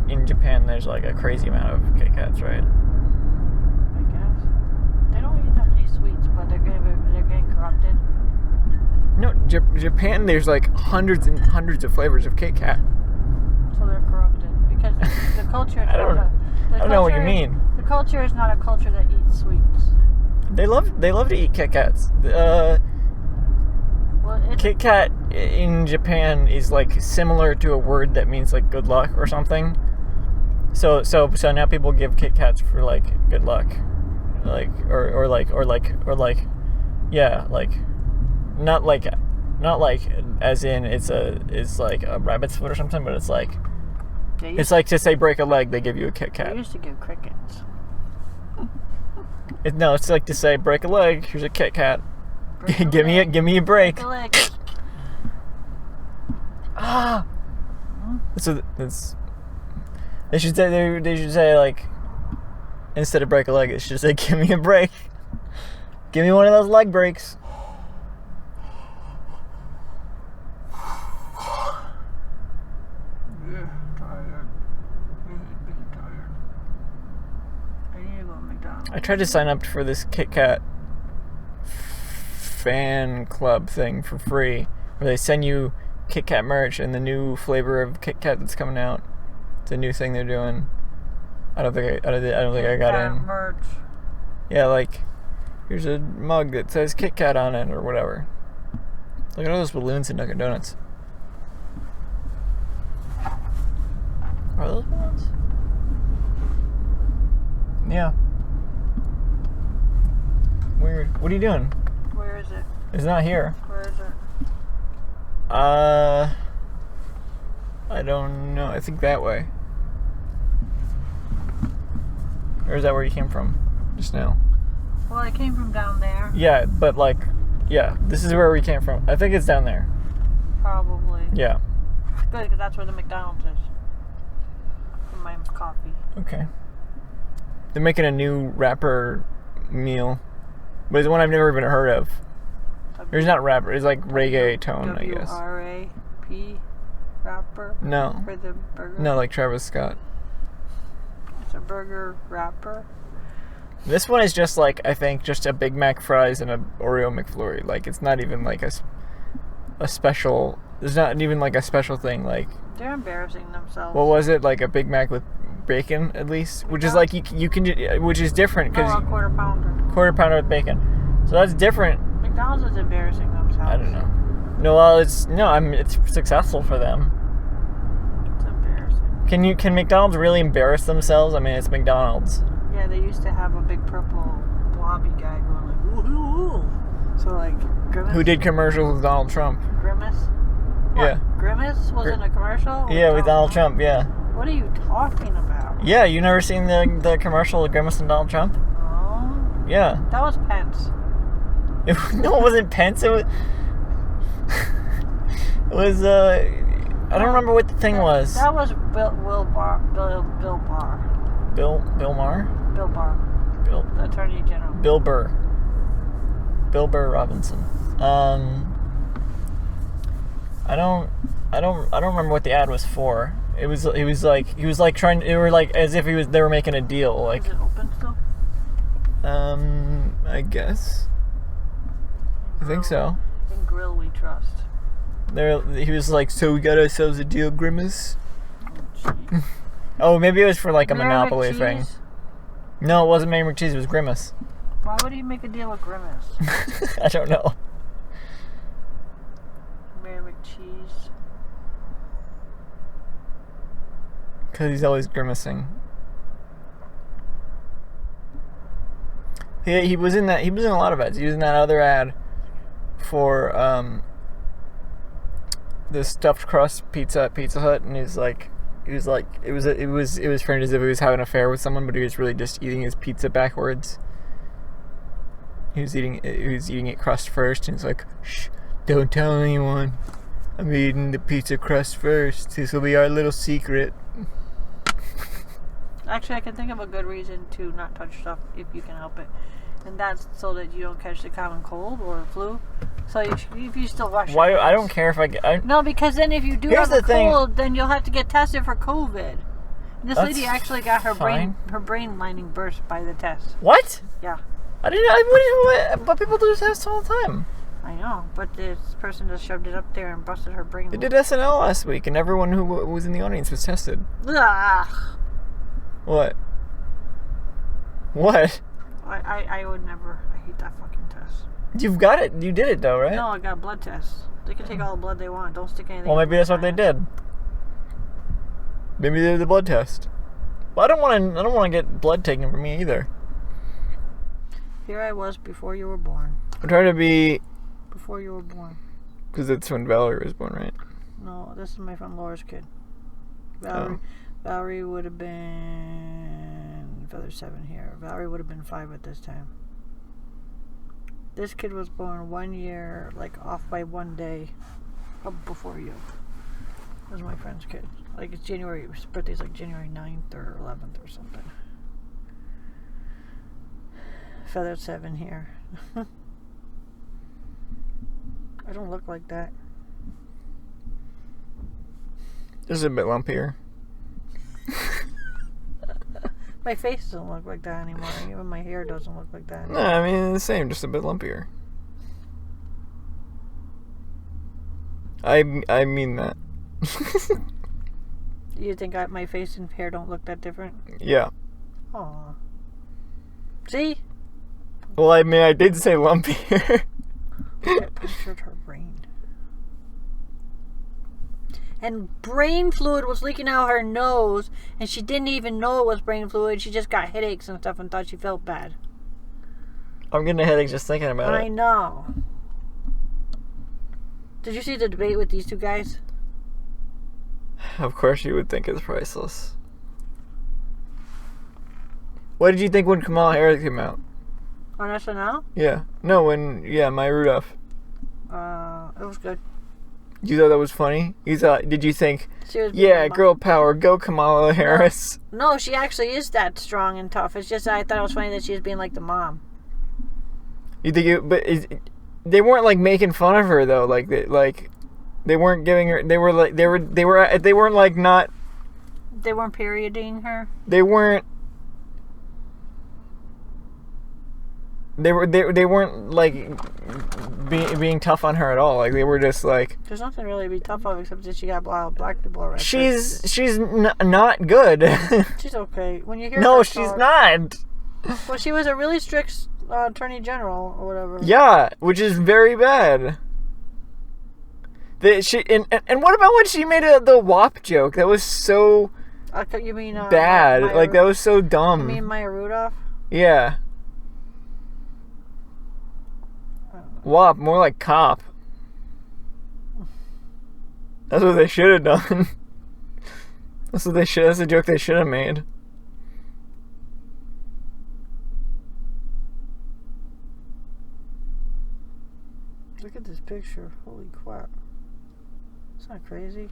in Japan there's like a crazy amount of Kit Kats, right? I guess. They don't eat that many sweets, but they're getting corrupted. No, Japan there's like hundreds and hundreds of flavors of Kit Kat. So they're corrupted because the culture. I don't know what you mean. The culture is not a culture that eats sweets. They love to eat Kit Kats. Kit Kat in Japan is like similar to a word that means like good luck or something. So now people give Kit Kats for like good luck, like or yeah, like not like as in it's like a rabbit's foot or something, but it's like it's like to say break a leg, they give you a Kit Kat. They used to give crickets. No, it's like to say break a leg. Here's a Kit Kat. Give me a break. Break a leg. Ah. So that's. They should say like, instead of break a leg, it should say give me a break. Give me one of those leg breaks. Yeah, tired. Really tired. I need to go to McDonald's. I tried to sign up for this Kit Kat fan club thing for free, where they send you Kit Kat merch and the new flavor of Kit Kat that's coming out. It's a new thing they're doing. I don't think I got in. Merch. Yeah, like here's a mug that says Kit Kat on it or whatever. Look at all those balloons in Dunkin' Donuts. Are those balloons? Yeah. Weird. What are you doing? Where is it? It's not here. Where is it? I don't know. I think that way. Or is that where you came from just now? Well, I came from down there. Yeah, but like, yeah, this is where we came from. I think it's down there. Probably. Yeah. Good, because that's where the McDonald's is. For my coffee. Okay. They're making a new rapper meal, but it's one I've never even heard of. Or it's not rapper. It's like reggae tone, I guess. W-R-A-P rapper? No. For the burger? No, like Travis Scott. It's a burger rapper. This one is just like, I think, just a Big Mac fries and a Oreo McFlurry. Like, it's not even like a special. There's not even like a special thing. Like, they're embarrassing themselves. what was it? Like a Big Mac with bacon, at least, which is like you can, which is different because a quarter pounder. Quarter pounder with bacon. So that's different. McDonald's is embarrassing themselves. I don't know. No, well, it's successful for them. It's embarrassing. Can McDonald's really embarrass themselves? I mean, it's McDonald's. Yeah, they used to have a big purple blobby guy going like, woohoo. So like, Grimace. Who did commercials with Donald Trump? Grimace? What? Yeah. Grimace was in a commercial? Yeah, with Donald Trump, yeah. What are you talking about? Yeah, you never seen the commercial with Grimace and Donald Trump? Oh. Yeah. That was Pence. No, it wasn't Pence. It was, I don't remember what the thing was. That was Bill Barr. Bill Maher? Bill Barr. The Attorney General. Bill Burr Robinson. I don't remember what the ad was for. He was like trying. They were like as if they were making a deal. Like, is it open still? I guess. I think so. In Grill we trust. He was like, so we got ourselves a deal, Grimace. Oh, Oh, maybe it was for like a Mayor Monopoly McCheese? thing. No, it wasn't Mayor McCheese. It was Grimace. Why would he make a deal with Grimace? I don't know. Mayor McCheese. Because he's always grimacing. He was in that. He was in a lot of ads. He was in that other ad for the stuffed crust pizza at Pizza Hut, and it was framed as if he was having an affair with someone, but he was really just eating his pizza backwards. He was eating it crust first, and he's like, "Shh, don't tell anyone. I'm eating the pizza crust first. This will be our little secret." Actually, I can think of a good reason to not touch stuff if you can help it. And that's so that you don't catch the common cold or flu. So if you still wash Why? your hands. I don't care if I get. No, because then if you do Here's have a the thing. cold, then you'll have to get tested for COVID. This That's lady actually got her fine. brain lining burst by the test. What? Yeah, I didn't. But people do tests all the time. I know, but this person just shoved it up there and busted her brain. They did SNL last week, and everyone who was in the audience was tested. Ugh. What? What? I would never. I hate that fucking test. You've got it. You did it though, right? No, I got a blood test. They can take all the blood they want. Don't stick anything. Well, maybe in that's what my they did. Maybe they did the blood test. Well, I don't want to get blood taken from me either. Here I was before you were born. I'm trying to be. Before you were born. Because that's when Valerie was born, right? No, this is my friend Laura's kid. Valerie would have been feather 7 here. Valerie would have been 5 at this time. This kid was born 1 year, like off by 1 day, up before you. This was my friend's kid. Like it's January. His birthday's like January 9th or 11th or something. Feather 7 here. I don't look like that. This is a bit lumpier. My face doesn't look like that anymore. Even my hair doesn't look like that No, anymore. I mean the same, just a bit lumpier. I mean that. You think my face and hair don't look that different? Yeah. Aw. See? Well, I mean, I did say lumpier. I punctured her brain. And brain fluid was leaking out her nose, and she didn't even know it was brain fluid. She just got headaches and stuff and thought she felt bad. I'm getting a headache just thinking about I it. know. Did you see the debate with these two guys? Of course you would think it's priceless. What did you think when Kamala Harris came out? On SNL? Yeah. No, Maya Rudolph. It was good. You thought that was funny? Did you think, She was yeah, girl power, go Kamala Harris? No, she actually is that strong and tough. It's just I thought it was funny that she was being like the mom. You think they weren't like making fun of her though, they weren't giving her, they weren't like not. They weren't perioding her. They weren't like being tough on her at all. Like they were just like. There's nothing really to be tough of except that she got black people arrested. She's not good. She's okay. When you hear no, her she's talk, not. Well, she was a really strict attorney general or whatever. Yeah, which is very bad. And what about when she made the WAP joke? That was so You mean bad. Maya, Like that was so dumb. You mean Maya Rudolph? Yeah. WAP, more like cop. That's what they should have done. That's a joke they should have made. Look at this picture. Holy crap. It's not crazy.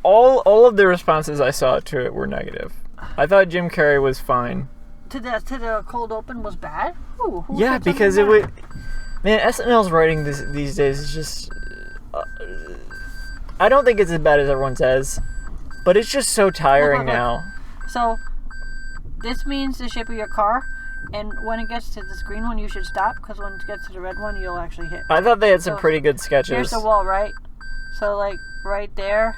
All of the responses I saw to it were negative. I thought Jim Carrey was fine. To the cold open was bad? Who Yeah, said because something it bad? would. Man, SNL's writing these days is just. I don't think it's as bad as everyone says, but it's just so tiring Look. now. So, this means the shape of your car, and when it gets to this green one, you should stop, because when it gets to the red one, you'll actually hit. I thought they had some So, pretty good sketches. Here's the wall, right? So, like, right there.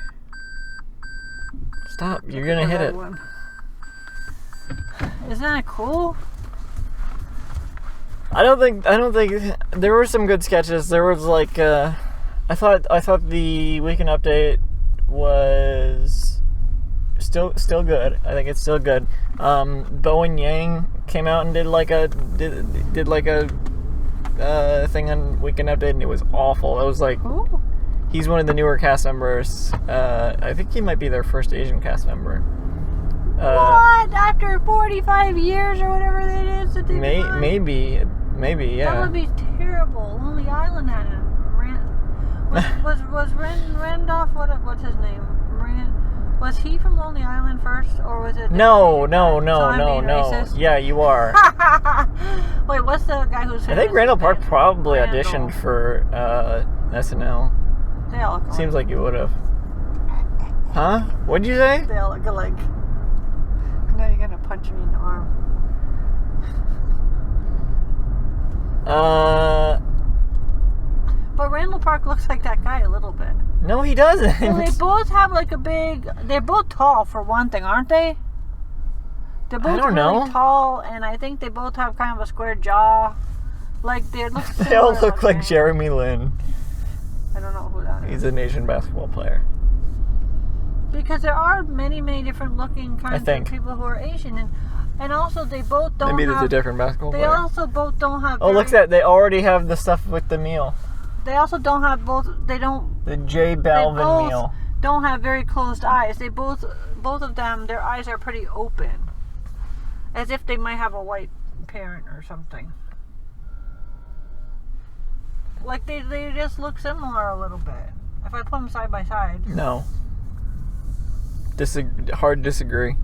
Stop! You're gonna hit it. One. Isn't that cool? I don't think there were some good sketches. There was like I thought the Weekend Update was still good. I think it's still good. Bowen Yang came out and did like a thing on Weekend Update, and it was awful. It was like Ooh. he's one of the newer cast members. I think he might be their first Asian cast member. What? After 45 years or whatever it is that they've been on? Maybe, yeah. That would be terrible. Lonely Island had it. Was Randolph, what's his name? Was he from Lonely Island first, or was it? No. Racist? Yeah, you are. Wait, what's the guy who's? I think Randall Park probably Randall. auditioned for SNL. They all look alike. Seems like you would have. Huh? What'd you say? They all look alike. Now you're gonna punch me in the arm. But Randall Park looks like that guy a little bit. No, he doesn't. Well, they both have like they're both tall for one thing, aren't they? They're both don't really know. tall, and I think they both have kind of a square jaw. Like they look They all similar look like looking. Jeremy Lin. I don't know who that is. He's an Asian basketball player. Because there are many different looking kinds of people who are Asian, and also they both don't. Maybe there's a different basketball player. They also both don't have. Oh, look at that! They already have the stuff with the meal. They also don't have both. They don't. The J Balvin meal. Don't have very closed eyes. They both of them, their eyes are pretty open, as if they might have a white parent or something. Like they just look similar a little bit. If I put them side by side. No. Hard disagree.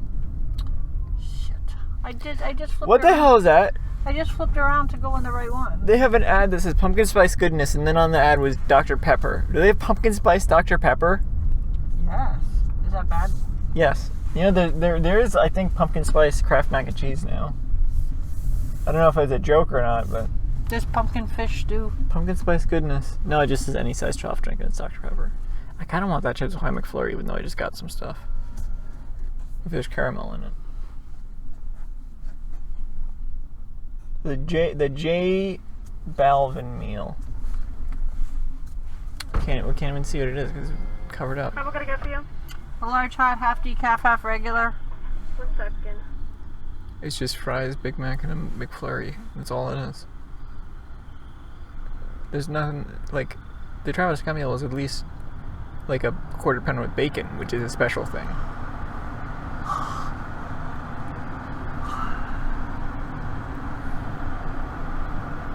Shit. I just flipped. What the hell is that? I just flipped around to go on the right one. They have an ad that says pumpkin spice goodness, and then on the ad was Dr. Pepper. Do they have pumpkin spice Dr. Pepper? Yes. Is that bad? Yes. You know, there is, I think, pumpkin spice Kraft mac and cheese now. I don't know if it's a joke or not, but... There's pumpkin fish stew. Pumpkin spice goodness. No, it just says any size soft drink and it's Dr. Pepper. I kind of want that Chips Ahoy McFlurry, even though I just got some stuff. If there's caramel in it. The J Balvin meal. We can't even see what it is because it's covered up. What can I get for you? A large hot, half decaf, half regular. 1 second. It's just fries, Big Mac, and a McFlurry. That's all it is. There's nothing, like, the Travis Scott meal is at least like a quarter pounder with bacon, which is a special thing.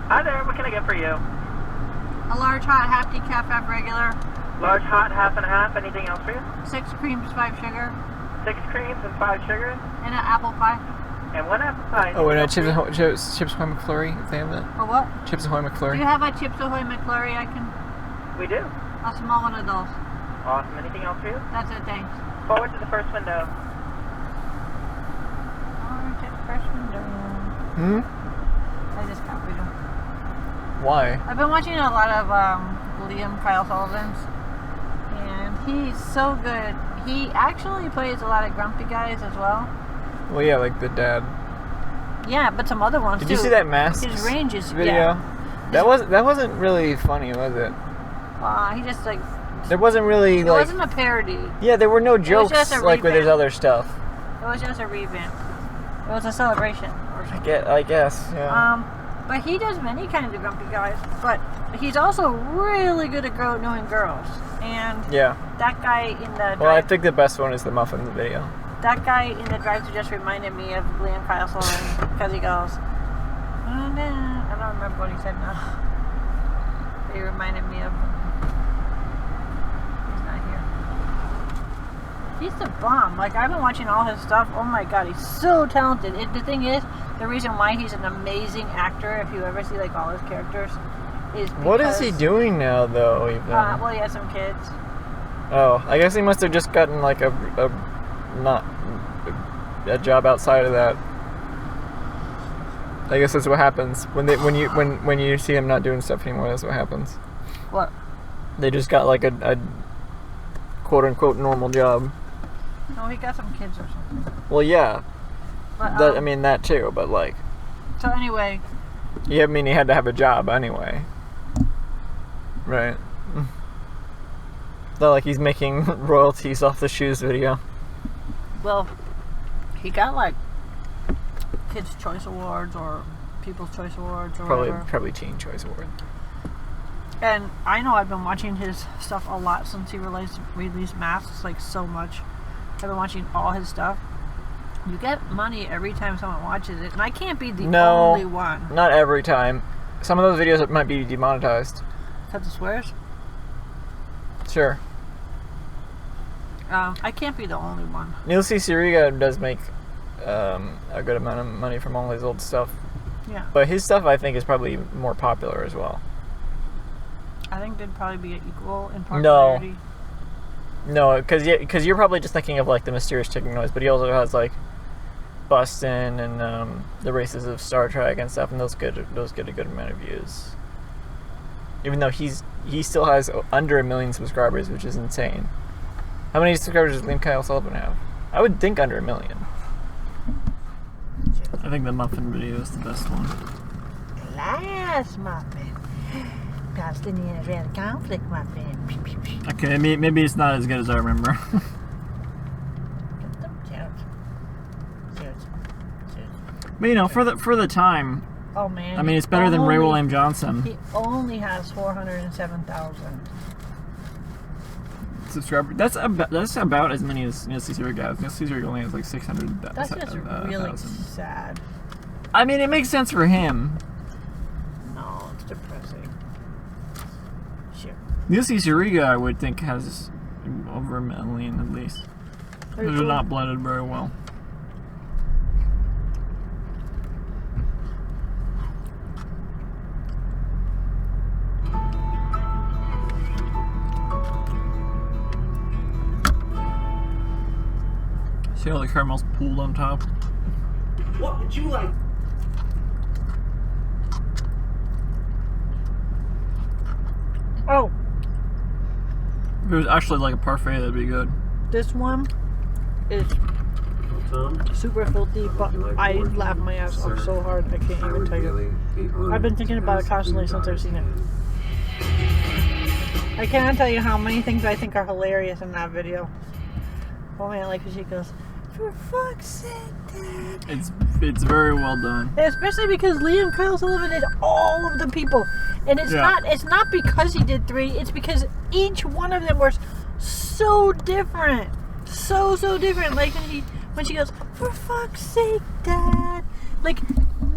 Hi there, what can I get for you? A large hot, half decaf, half regular. Large hot, half and half. Anything else for you? 6 creams, 5 sugar. 6 creams and 5 sugars. And an apple pie. And 1 apple pie. Oh, and a Chips Ahoy McFlurry, if they have that. A what? Chips Ahoy Do McFlurry. you have a Chips Ahoy McFlurry? I can... We do. A small one of those. Awesome. Anything else for you? That's it, thanks. Forward to the first window. Forward to the first window. I just copied them. Why? I've been watching a lot of Liam Kyle Sullivan's, and he's so good. He actually plays a lot of grumpy guys as well. Well, yeah, like the dad. Yeah, but some other ones Did too. you see that Masks His range is video? Yeah. That wasn't really funny, was it? He just like. There wasn't really It like. wasn't a parody. Yeah, there were no jokes just a like with his revamp. other stuff. It was just a revamp. It was a celebration. Or something. I guess. Yeah. But he does many kinds of grumpy guys. But he's also really good at knowing girls. And Yeah. that guy in the Well, I think the best one is the muffin video. that guy in the drive-thru just reminded me of Liam Kyle Sullivan because he goes, I don't remember what he said now. But he reminded me of. He's not here. He's the bomb. Like, I've been watching all his stuff. Oh my god, he's so talented. The thing is, the reason why he's an amazing actor, if you ever see like all his characters, is because, What is he doing now, though? Even. Well, he has some kids. Oh, I guess he must have just gotten like a job outside of that. I guess that's what happens when you see him not doing stuff anymore. That's what happens. What? They just got like a quote unquote normal job. No, he got some kids or something. Well, yeah, But, I mean that too. But like, so anyway, yeah, I mean he had to have a job anyway, right? Not like he's making royalties off the shoes video. well, he got like Kids' Choice Awards or People's Choice Awards or whatever. Probably Teen Choice Award. And I know I've been watching his stuff a lot since he released Masks, like so much. I've been watching all his stuff. You get money every time someone watches it, and I can't be the only one. Not every time. Some of those videos might be demonetized. Because it swears? Sure. I can't be the only one. Neil C. Siriga does make a good amount of money from all his old stuff. Yeah. But his stuff, I think, is probably more popular as well. I think they'd probably be equal in popularity. No, because you're probably just thinking of like the Mysterious Ticking Noise, but he also has like Bustin' and the Races of Star Trek and stuff, and those get a good amount of views. Even though he still has under 1 million subscribers, which is insane. How many subscribers does Liam Kyle Sullivan have? I would think under 1 million. I think the muffin video is the best one. Last muffin. Palestinian-Israeli conflict muffin. Okay, maybe it's not as good as I remember. But you know, for the time, Oh man. I mean, it's better than Ray William Johnson. He only has 407,000 subscribers. That's about as many as Neil Caesar has. Neil Caesar only has like 600. That's just really sad. I mean, it makes sense for him. No, it's depressing. Shit. Neil Caesar, I would think, has over 1 million at least. They're not blended very well. See how the caramel's pooled on top? What would you like? Oh, If it was actually like a parfait, that'd be good. this one is super filthy, but I laughed my ass off so hard I can't even tell you. I've been thinking about it constantly since I've seen it. I can't tell you how many things I think are hilarious in that video. Oh man, like she goes, "For fuck's sake, Dad." It's very well done. Especially because Liam Kyle Sullivan did all of the people, and it's not because he did 3. It's because each one of them was so different, so different. Like when she goes, "For fuck's sake, Dad," like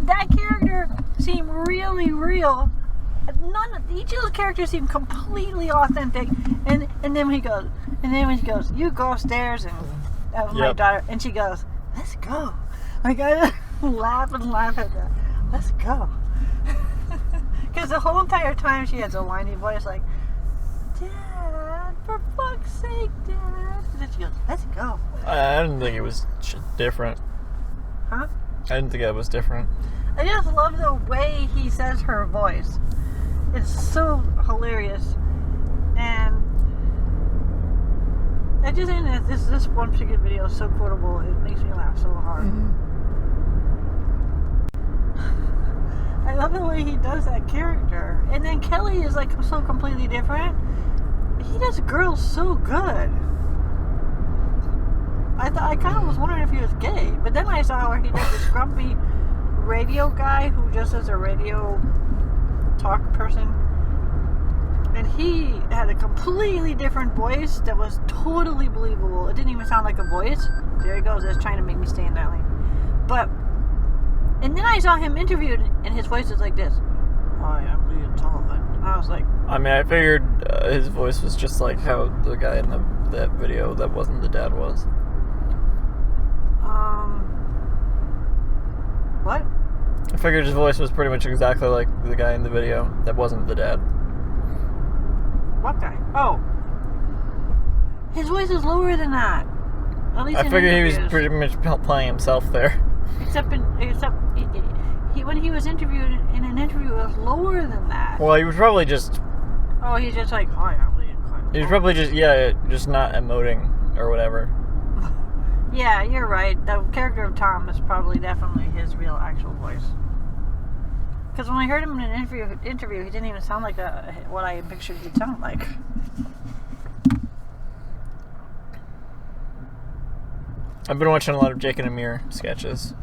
that character seemed really real. Each of those characters seem completely authentic, and then when she goes, "You go upstairs," and that was my daughter, and she goes, "Let's go." Like I laugh and laugh at that. Let's go. Because the whole entire time she has a whiny voice like, "Dad, for fuck's sake, Dad." And then she goes, "Let's go." I didn't think it was different. Huh? I didn't think it was different. I just love the way he says her voice. It's so hilarious. And I just think that this one particular video is so quotable. It makes me laugh so hard. I love the way he does that character. And then Kelly is like so completely different. He does girls so good. I kind of was wondering if he was gay, but then I saw where he does this grumpy radio guy who just is a radio talk person, and he had a completely different voice that was totally believable. It didn't even sound like a voice. There he goes, that's trying to make me stay in that lane. But and then I saw him interviewed, and his voice is like this. "Hi, I'm Liam Sullivan." And I was like, I mean, I figured his voice was just like how the guy in that video that wasn't the dad was. what? I figured his voice was pretty much exactly like the guy in the video that wasn't the dad. What guy? Oh, his voice is lower than that. At least I in figured he was interviews. pretty much playing himself there. Except when he was interviewed in an interview, it was lower than that. Well, he was probably just. Oh, he's just like, "Hi, I'm Liam Kyle." He was probably just not emoting or whatever. Yeah, you're right. The character of Tom is probably definitely his real actual voice. Because when I heard him in an interview, he didn't even sound like what I pictured he'd sound like. I've been watching a lot of Jake and Amir sketches.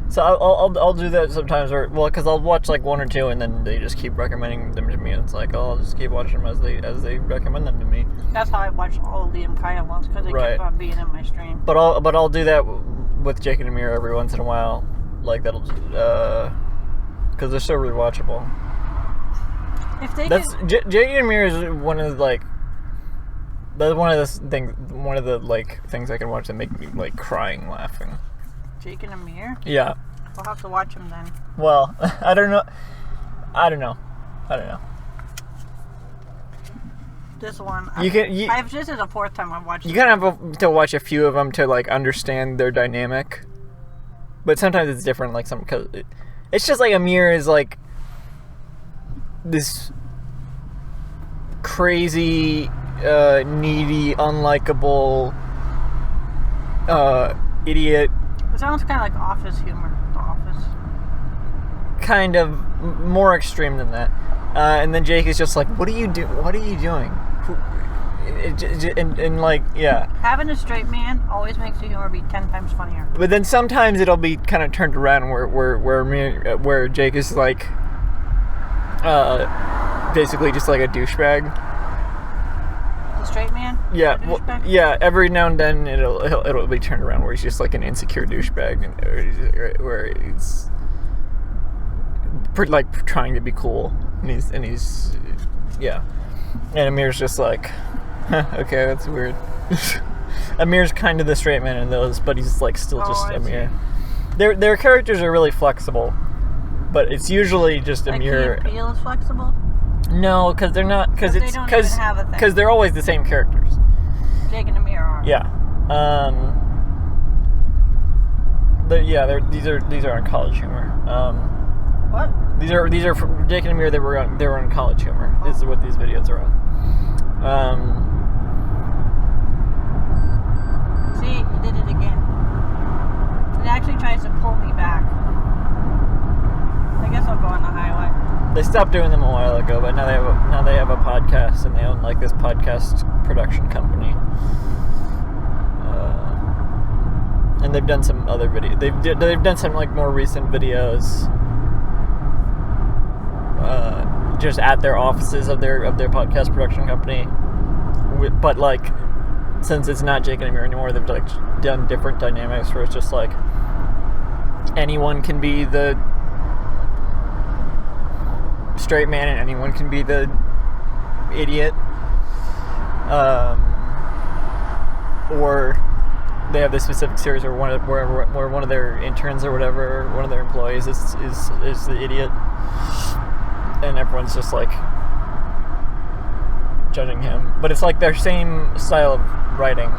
So I'll do that sometimes, because I'll watch like 1 or 2, and then they just keep recommending them to me, and it's like, I'll just keep watching them as they recommend them to me. That's how I watched all of Liam Kyle ones, because they kept on being in my stream. But I'll do that with Jake and Amir every once in a while, like that'll because they're so rewatchable. If they Jake and Amir is one of the things I can watch that make me like crying laughing. Jake and Amir? Yeah. I'll have to watch them then. Well, I don't know. This one, this is the 4th time I've watched it. You kind of have to watch a few of them to like understand their dynamic, but sometimes it's different. Like because it's just like Amir is like this crazy, needy, unlikable idiot. It sounds kind of like Office humor. The Office. Kind of more extreme than that. And then Jake is just like, "What are you doing? and like, yeah. Having a straight man always makes the humor be 10 times funnier. But then sometimes it'll be kind of turned around where Jake is like, basically just like a douchebag. The straight man? Yeah, A douchebag? yeah. Every now and then it'll be turned around where he's just like an insecure douchebag, and where he's like trying to be cool, and he's yeah. And Amir's just like, huh, okay, that's weird. Amir's kind of the straight man in those, but he's like still just Amir. Their characters are really flexible, but it's usually just Like Amir. Key and Peele is flexible? No, because they're not. Because it's they don't even have a thing. because they're always the same characters. Jake and Amir are. Yeah. These are on College Humor. What? These are from Jake and Amir. They were on College Humor. This is what these videos are on. See, he did it again. It actually tries to pull me back. I guess I'll go on the highway. They stopped doing them a while ago, but now they have a podcast, and they own like this podcast production company. And they've done some other videos. They've done some like more recent videos, just at their offices of their podcast production company. But like, since it's not Jake and Amir anymore, they've like done different dynamics where it's just like anyone can be the straight man and anyone can be the idiot, or they have this specific series where one of their interns or whatever, one of their employees is the idiot, and everyone's just like judging him. But it's like their same style of writing,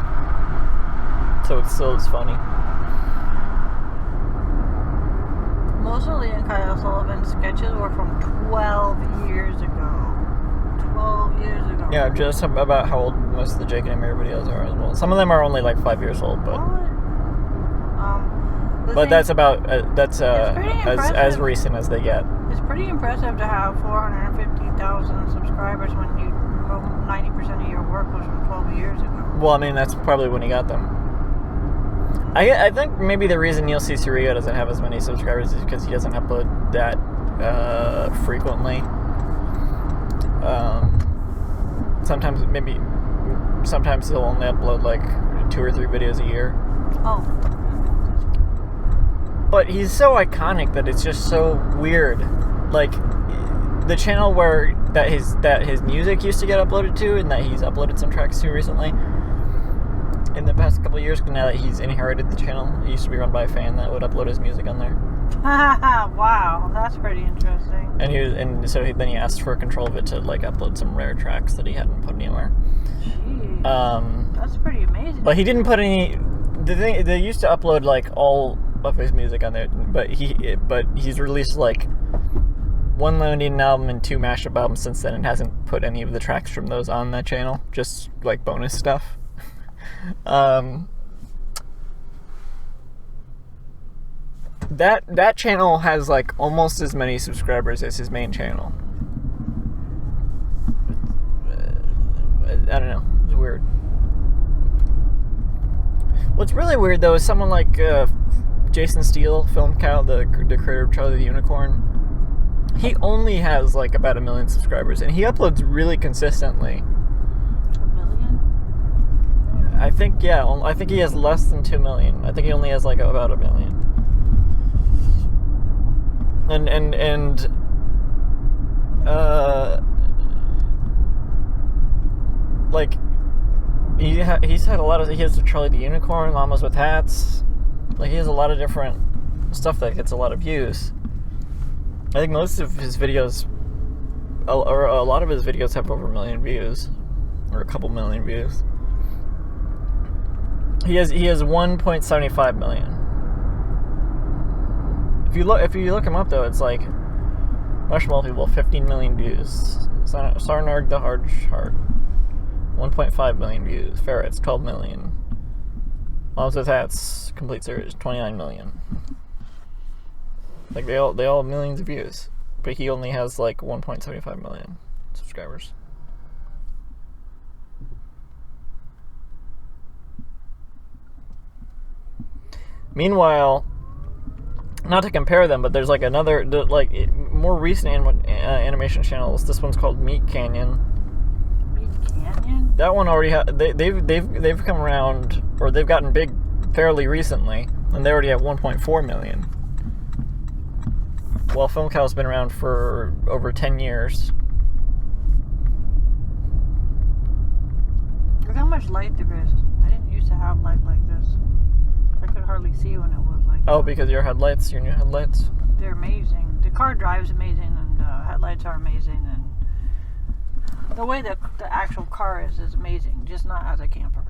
so it's still as funny. Most of Liam Kyle Sullivan's sketches were from 12 years ago. 12 years ago. Yeah, just about how old most of the Jake and Amir videos are as well. Some of them are only like 5 years old, but that's about as recent as they get. It's pretty impressive to have 450,000 subscribers when 90% of your work was from 12 years ago. Well, I mean, that's probably when he got them. I think maybe the reason Neil C. Cirio doesn't have as many subscribers is because he doesn't upload that frequently. Sometimes he'll only upload like 2 or 3 videos a year. Oh. But he's so iconic that it's just so weird. Like the channel that his music used to get uploaded to, and that he's uploaded some tracks to recently. In the past couple of years, now that he's inherited the channel, it used to be run by a fan that would upload his music on there. Wow, that's pretty interesting. And so then he asked for control of it to like upload some rare tracks that he hadn't put anywhere. Jeez, that's pretty amazing. But he didn't put any. They used to upload like all of his music on there, but he's released like 1 London album and 2 mashup albums since then, and hasn't put any of the tracks from those on that channel, just like bonus stuff. That channel has like almost as many subscribers as his main channel. I don't know. It's weird. What's really weird though is someone like Jason Steele, Film Cow, the creator of Charlie the Unicorn. He only has like about 1 million subscribers, and he uploads really consistently. 1 million? I think he has less than 2 million. I think he only has like about 1 million. And like he's had a lot of. He has the Charlie the Unicorn, Llamas with Hats. Like he has a lot of different stuff that gets a lot of views. I think most of his videos, or a lot of his videos, have over 1 million views, or a couple million views. He has 1.75 million. If you look him up though, it's like Marshmallow People, 15 million views. Sarnarg the Hard Heart, 1.5 million views. Ferrets, 12 million. Moms with Hats complete series, 29 million. Like they all have millions of views, but he only has like 1.75 million subscribers. Meanwhile, not to compare them, but there's like another more recent animation channels. This one's called Meat Canyon. Meat Canyon? That one already they've come around, or they've gotten big fairly recently, and they already have 1.4 million. While Film Cow's been around for over 10 years. Look how much light there is. I didn't used to have light like this. I could hardly see when it was like Oh, because your new headlights? They're amazing. The car drives amazing, and the headlights are amazing, and the way the actual car is amazing, just not as a camper.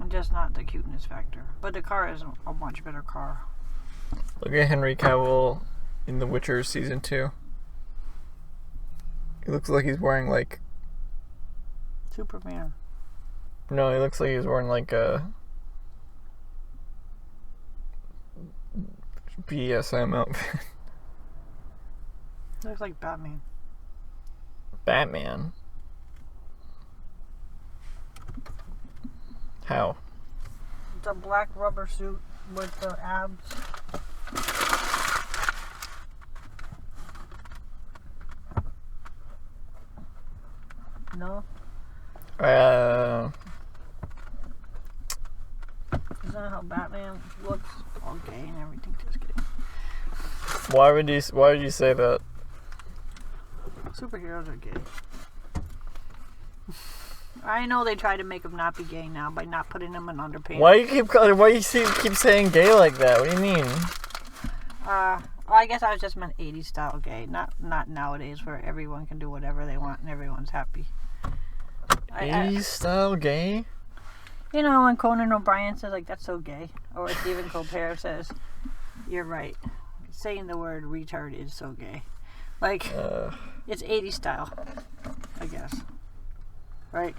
And just not the cuteness factor. But the car is a much better car. Look at Henry Cavill in The Witcher Season 2. He looks like he's wearing like... Superman. No, he looks like he's wearing like a... BSM outfit. Looks like Batman. Batman? How? It's a black rubber suit with the abs. No? Is that how Batman looks? All gay and everything. Just kidding. Why would you say that? Superheroes are gay. I know they try to make him not be gay now by not putting him in underpants. Why you keep saying gay like that? What do you mean? Well, I guess I was just meant 80s style gay, not nowadays where everyone can do whatever they want and everyone's happy. 80s style gay? You know, when Conan O'Brien says, like, that's so gay, or Stephen Colbert says, you're right. Saying the word retard is so gay. Like, it's 80s style, I guess. Right?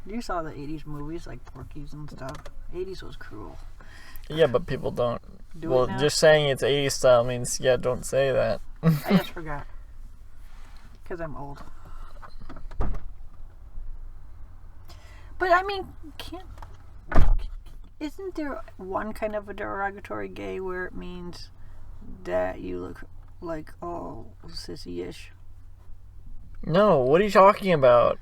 You saw the 80s movies, like Porky's and stuff. 80s was cruel. Yeah, but people don't. Do Well, it now? just saying it's 80s style means, yeah, don't say that. I just forgot. Because I'm old. But, I mean, isn't there one kind of a derogatory gay where it means that you look like all sissy-ish? No, what are you talking about?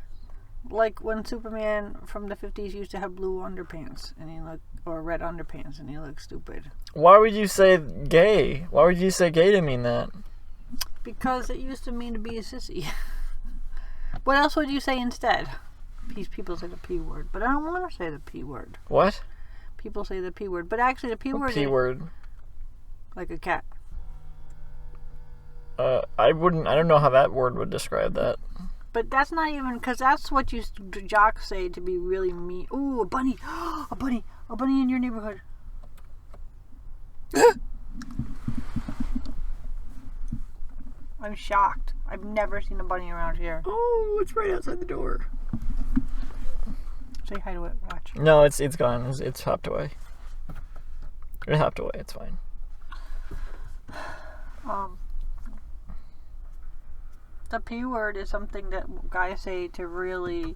Like when Superman from the 50s used to have blue underpants and he looked, or red underpants, and he looked stupid. Why would you say gay? Why would you say gay to mean that? Because it used to mean to be a sissy. What else would you say instead? People say the P word, but I don't want to say the P word. What? People say the P word, but actually the P word P is word. like a cat. I don't know how that word would describe that. But that's not even, because that's what you jocks say to be really mean. Ooh, a bunny. A bunny in your neighborhood. I'm shocked. I've never seen a bunny around here. Oh, it's right outside the door. Say hi to it. Watch. No, it's gone. It's hopped away. It hopped away. It's fine. The P word is something that guys say to really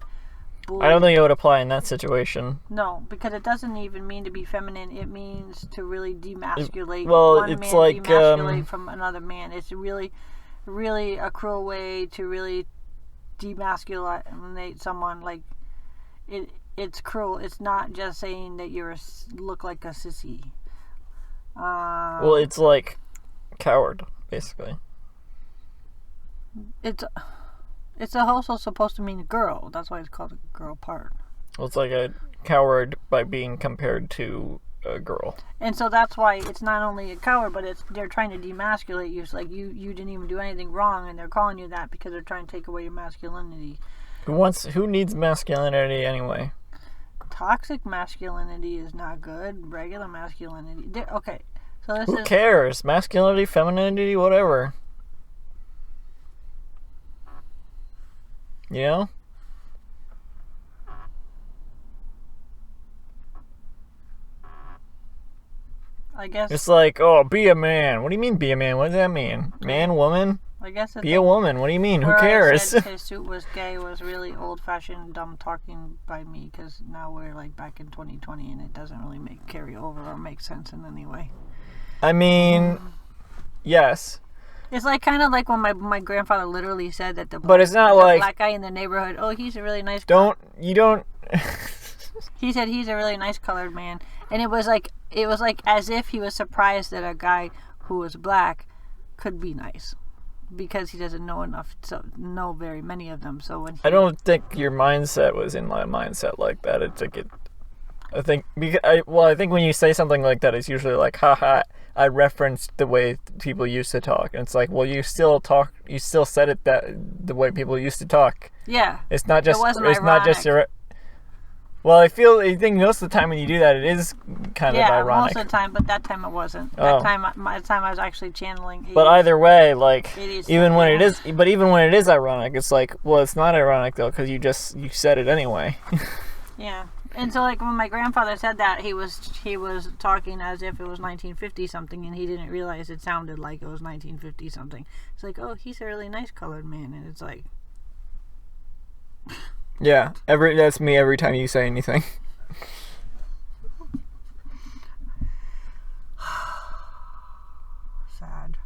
bully. I don't think it would apply in that situation. No, because it doesn't even mean to be feminine. It means to really demasculate Well, it's man, like, demasculate from another man. It's really, really a cruel way to really demasculate someone. Like, it's cruel. It's not just saying that you look like a sissy. Well, it's like coward, basically. It's also supposed to mean a girl. That's why it's called a girl part. Well, it's like a coward by being compared to a girl. And so that's why it's not only a coward, but they're trying to demasculate you. It's like you didn't even do anything wrong, and they're calling you that because they're trying to take away your masculinity. Who needs masculinity anyway? Toxic masculinity is not good. Regular masculinity. Okay, so this Who is... cares? Masculinity, femininity, whatever. You know? I guess... It's like, oh, be a man. What do you mean be a man? What does that mean? Man, woman? I guess Be a woman. What do you mean? Who where cares? I said his suit was gay was really old-fashioned, dumb talking by me, because now we're like back in 2020 and it doesn't really carry over or make sense in any way. I mean, yes. It's like kind of like when my grandfather literally said that But it's not like black guy in the neighborhood. Oh, he's a really nice. You don't. He said he's a really nice colored man, and it was like as if he was surprised that a guy who was black could be nice, because he doesn't know enough to know very many of them. So when I don't think your mindset was in my mindset like that. It's like I think I think when you say something like that, it's usually like, haha, I referenced the way people used to talk, and it's like, well, you still said it that the way people used to talk. Yeah, it's not just ironic. Not just your. Well, I think most of the time when you do that, it is kind of ironic. Yeah, most of the time, but that time it wasn't. That time I was actually channeling. 80s, but either way, like even when it is ironic, it's like, well, it's not ironic though, because you said it anyway. Yeah. And so, like, when my grandfather said that, he was talking as if it was 1950 something, and he didn't realize it sounded like it was 1950 something. It's like, oh, he's a really nice colored man, and it's like, yeah, that's me every time you say anything. sad.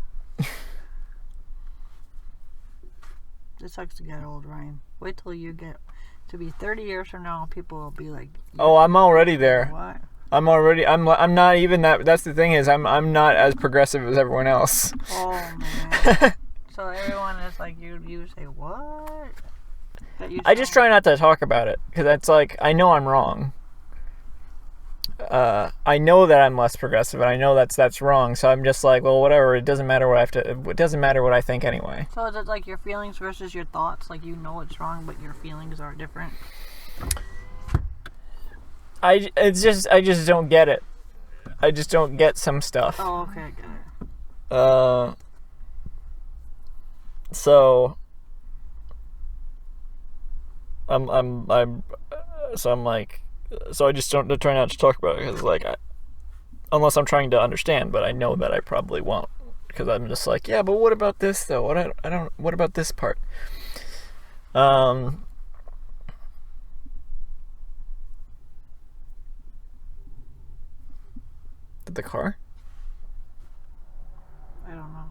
It sucks to get old, Ryan. Wait till you get to be 30 years from now, people will be like, oh, I'm already there. What? I'm not even that. That's the thing is, I'm not as progressive as everyone else. Oh man. So everyone is like, you say what? I just try not to talk about it, because that's like, I know I'm wrong. I know that I'm less progressive, and I know that's wrong. So I'm just like, well, whatever. It doesn't matter It doesn't matter what I think anyway. So is it like your feelings versus your thoughts? Like, you know it's wrong, but your feelings are different. I just don't get it. I just don't get some stuff. Oh, okay, I get it. So I'm like, so I just don't try not to talk about it, because like, unless I'm trying to understand, but I know that I probably won't, because I'm just like, yeah, but what about this though? What about this part? The car? I don't know.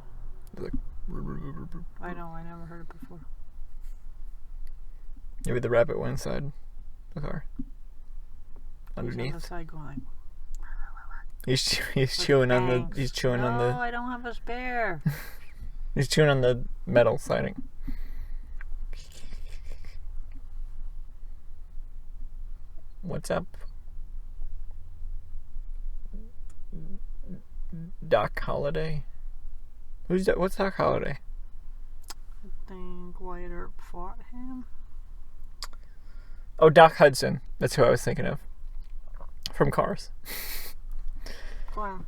I know, I never heard it before. Maybe the rabbit went inside the car. Underneath. He's on the side going. He's chewing on the. He's chewing on the. No, I don't have a spare. He's chewing on the metal siding. What's up? Doc Holliday? Who's that? What's Doc Holliday? I think Wyatt Earp fought him. Oh, Doc Hudson. That's who I was thinking of. From Cars. Fine.